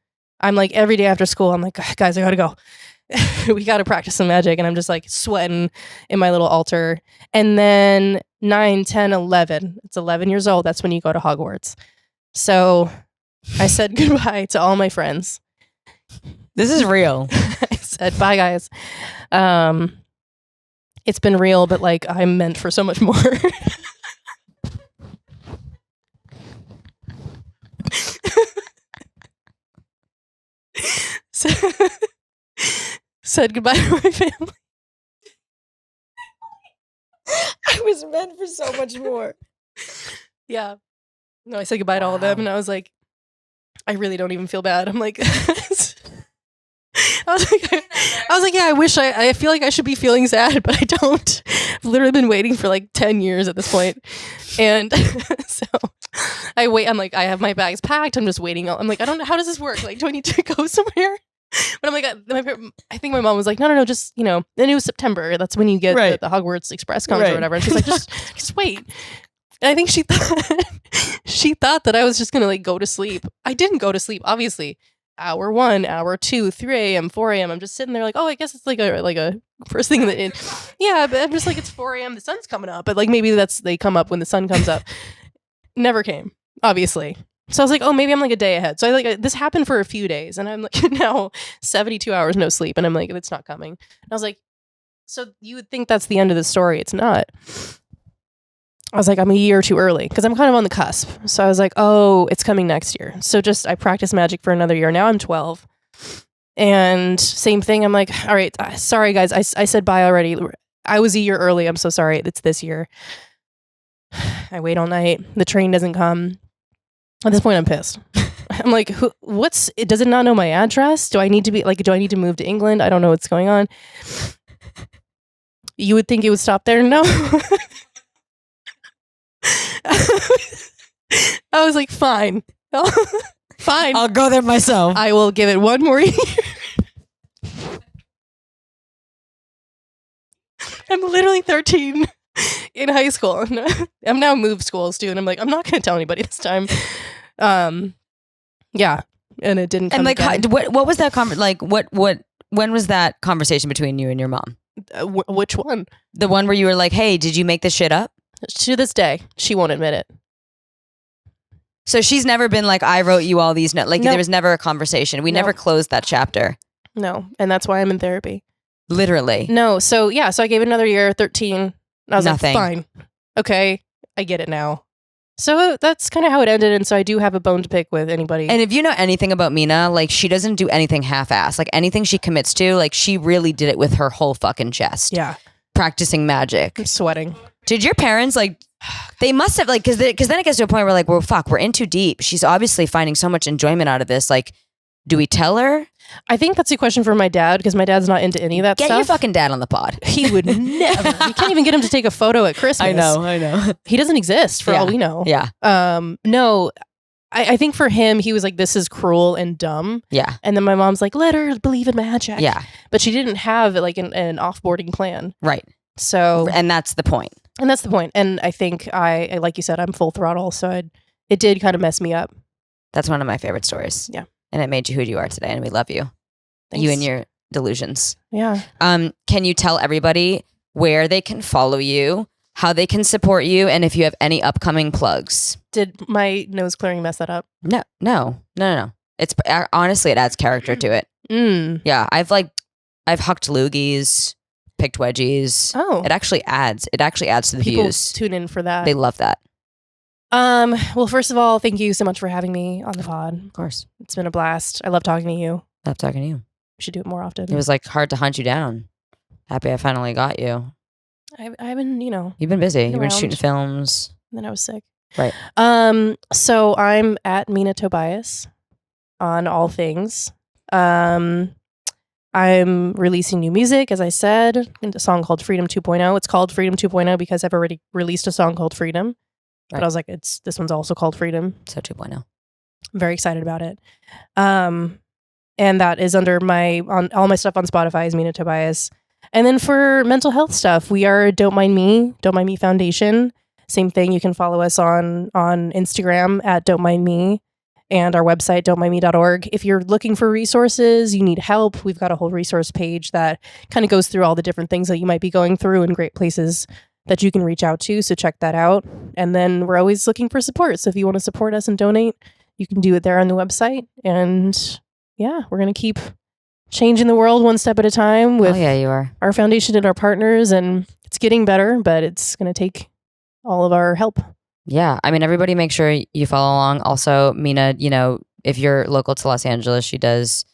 I'm like, every day after school, I'm like, guys, I gotta go. We gotta practice some magic. And I'm just like sweating in my little altar. And then 9, 10, 11. It's 11 years old. That's when you go to Hogwarts. So I said goodbye to all my friends. This is real. I said, bye, guys. It's been real, but like I'm meant for so much more. So, said goodbye to my family. I was meant for so much more. Yeah. No, I said goodbye to all of them, and I was like, I really don't even feel bad. I'm like, I was like, yeah, I feel like I should be feeling sad, but I don't. I've literally been waiting for like 10 years at this point. And so I wait. I'm like, I have my bags packed. I'm just waiting. I'm like, I don't know. How does this work? Like, do I need to go somewhere? But I'm like, I think my mom was like, no, just, you know, then it was September. That's when you get the Hogwarts Express comes or whatever. And she's like, just wait. And I think she thought that I was just going to like go to sleep. I didn't go to sleep, obviously. Hour 1, hour 2, 3 a.m., 4 a.m. I'm just sitting there like, oh, I guess it's like a first thing yeah, but I'm just like, it's 4 a.m. The sun's coming up. But like, maybe they come up when the sun comes up. Never came, obviously. So I was like, oh, maybe I'm like a day ahead. So I like, this happened for a few days, and I'm like now 72 hours no sleep, and I'm like, it's not coming. And I was like, so you would think that's the end of the story. It's not. I was like, I'm a year too early because I'm kind of on the cusp. So I was like, oh, it's coming next year. So I practiced magic for another year. Now I'm 12. And same thing. I'm like, all right, sorry, guys. I said bye already. I was a year early. I'm so sorry. It's this year. I wait all night. The train doesn't come. At this point, I'm pissed. I'm like, does it not know my address? Do I need to move to England? I don't know what's going on. You would think it would stop there. No. I was like, fine. Fine. I'll go there myself. I will give it one more year. I'm literally 13 in high school. I'm now moved schools too, and I'm like, I'm not going to tell anybody this time. Yeah, and it didn't come. And like, what was that when was that conversation between you and your mom? Which one? The one where you were like, hey, did you make this shit up? To this day, she won't admit it. So she's never been like, I wrote you all these notes. Like, there was never a conversation. We never closed that chapter. No, and that's why I'm in therapy. Literally. No, so yeah, so I gave it another year, 13. I was Nothing. like, fine. Okay, I get it now. So that's kind of how it ended, and so I do have a bone to pick with anybody. And if you know anything about Mina, like, she doesn't do anything half-assed. Like, anything she commits to, like, she really did it with her whole fucking chest. Yeah. Practicing magic. I'm sweating. Did your parents, like, they must have, like, because then it gets to a point where, like, well, fuck, we're in too deep. She's obviously finding so much enjoyment out of this. Like, do we tell her? I think that's a question for my dad, because my dad's not into any of that stuff. Get your fucking dad on the pod. He would never. You can't even get him to take a photo at Christmas. I know. He doesn't exist for all we know. Yeah. No, I think for him, he was like, this is cruel and dumb. Yeah. And then my mom's like, let her believe in magic. Yeah. But she didn't have like an offboarding plan. Right. So. And that's the point. And I think I like you said, I'm full throttle. So it did kind of mess me up. That's one of my favorite stories. Yeah. And it made you who you are today. And we love you. Thanks. You and your delusions. Yeah. Can you tell everybody where they can follow you, how they can support you, and if you have any upcoming plugs? Did my nose clearing mess that up? No. It's honestly, it adds character to it. Yeah. I've hucked loogies, picked wedgies. Oh. It actually adds to the People views. tune in for that. They love that. Well, first of all, thank you so much for having me on the pod. Of course. It's been a blast. I love talking to you. Love talking to you. We should do it more often. It was like hard to hunt you down. Happy I finally got you. I've been, You've been busy. You've been shooting films. And then I was sick. Right. So I'm at Mina Tobias on all things. I'm releasing new music, as I said, a song called Freedom 2.0. It's called Freedom 2.0 because I've already released a song called Freedom. Right. But I was like, this one's also called Freedom. So 2.0. I'm very excited about it. And that is under all my stuff on Spotify is Mina Tobias. And then for mental health stuff, we are Don't Mind Me Foundation. Same thing. You can follow us on Instagram at Don't Mind Me. and our website, don'tmindme.org. If you're looking for resources, you need help, we've got a whole resource page that kind of goes through all the different things that you might be going through and great places that you can reach out to. So check that out. And then we're always looking for support. So if you want to support us and donate, you can do it there on the website. And yeah, we're going to keep changing the world one step at a time with you are. Our foundation and our partners. And it's getting better, but it's going to take all of our help. Yeah. I mean, everybody make sure you follow along. Also, Mina, you know, if you're local to Los Angeles, she does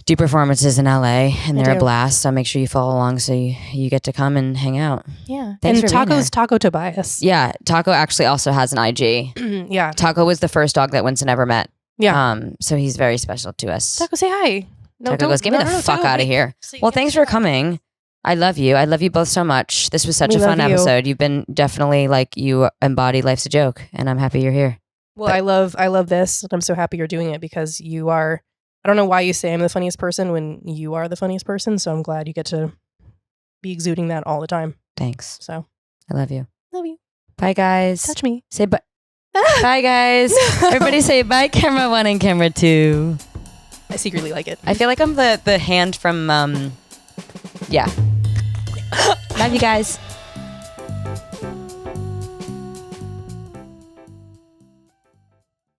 do performances in LA and they're a blast. So make sure you follow along so you get to come and hang out. Yeah. Thanks and for being here. Taco Tobias. Yeah. Taco actually also has an IG. Yeah. Taco was the first dog that Winston ever met. Yeah. So he's very special to us. Taco, say hi. No, Taco goes, get me the fuck out of here. Well, thanks for coming. I love you. I love you both so much. This was such a fun episode. You've been definitely like, you embody life's a joke, and I'm happy you're here. Well, I love this. I'm so happy you're doing it because you are, I don't know why you say I'm the funniest person when you are the funniest person. So I'm glad you get to be exuding that all the time. Thanks. So I love you. Love you. Bye, guys. Touch me. Say bye. Bye, guys. Everybody say bye, camera 1 and camera 2. I secretly like it. I feel like I'm the hand from, yeah. Love you guys.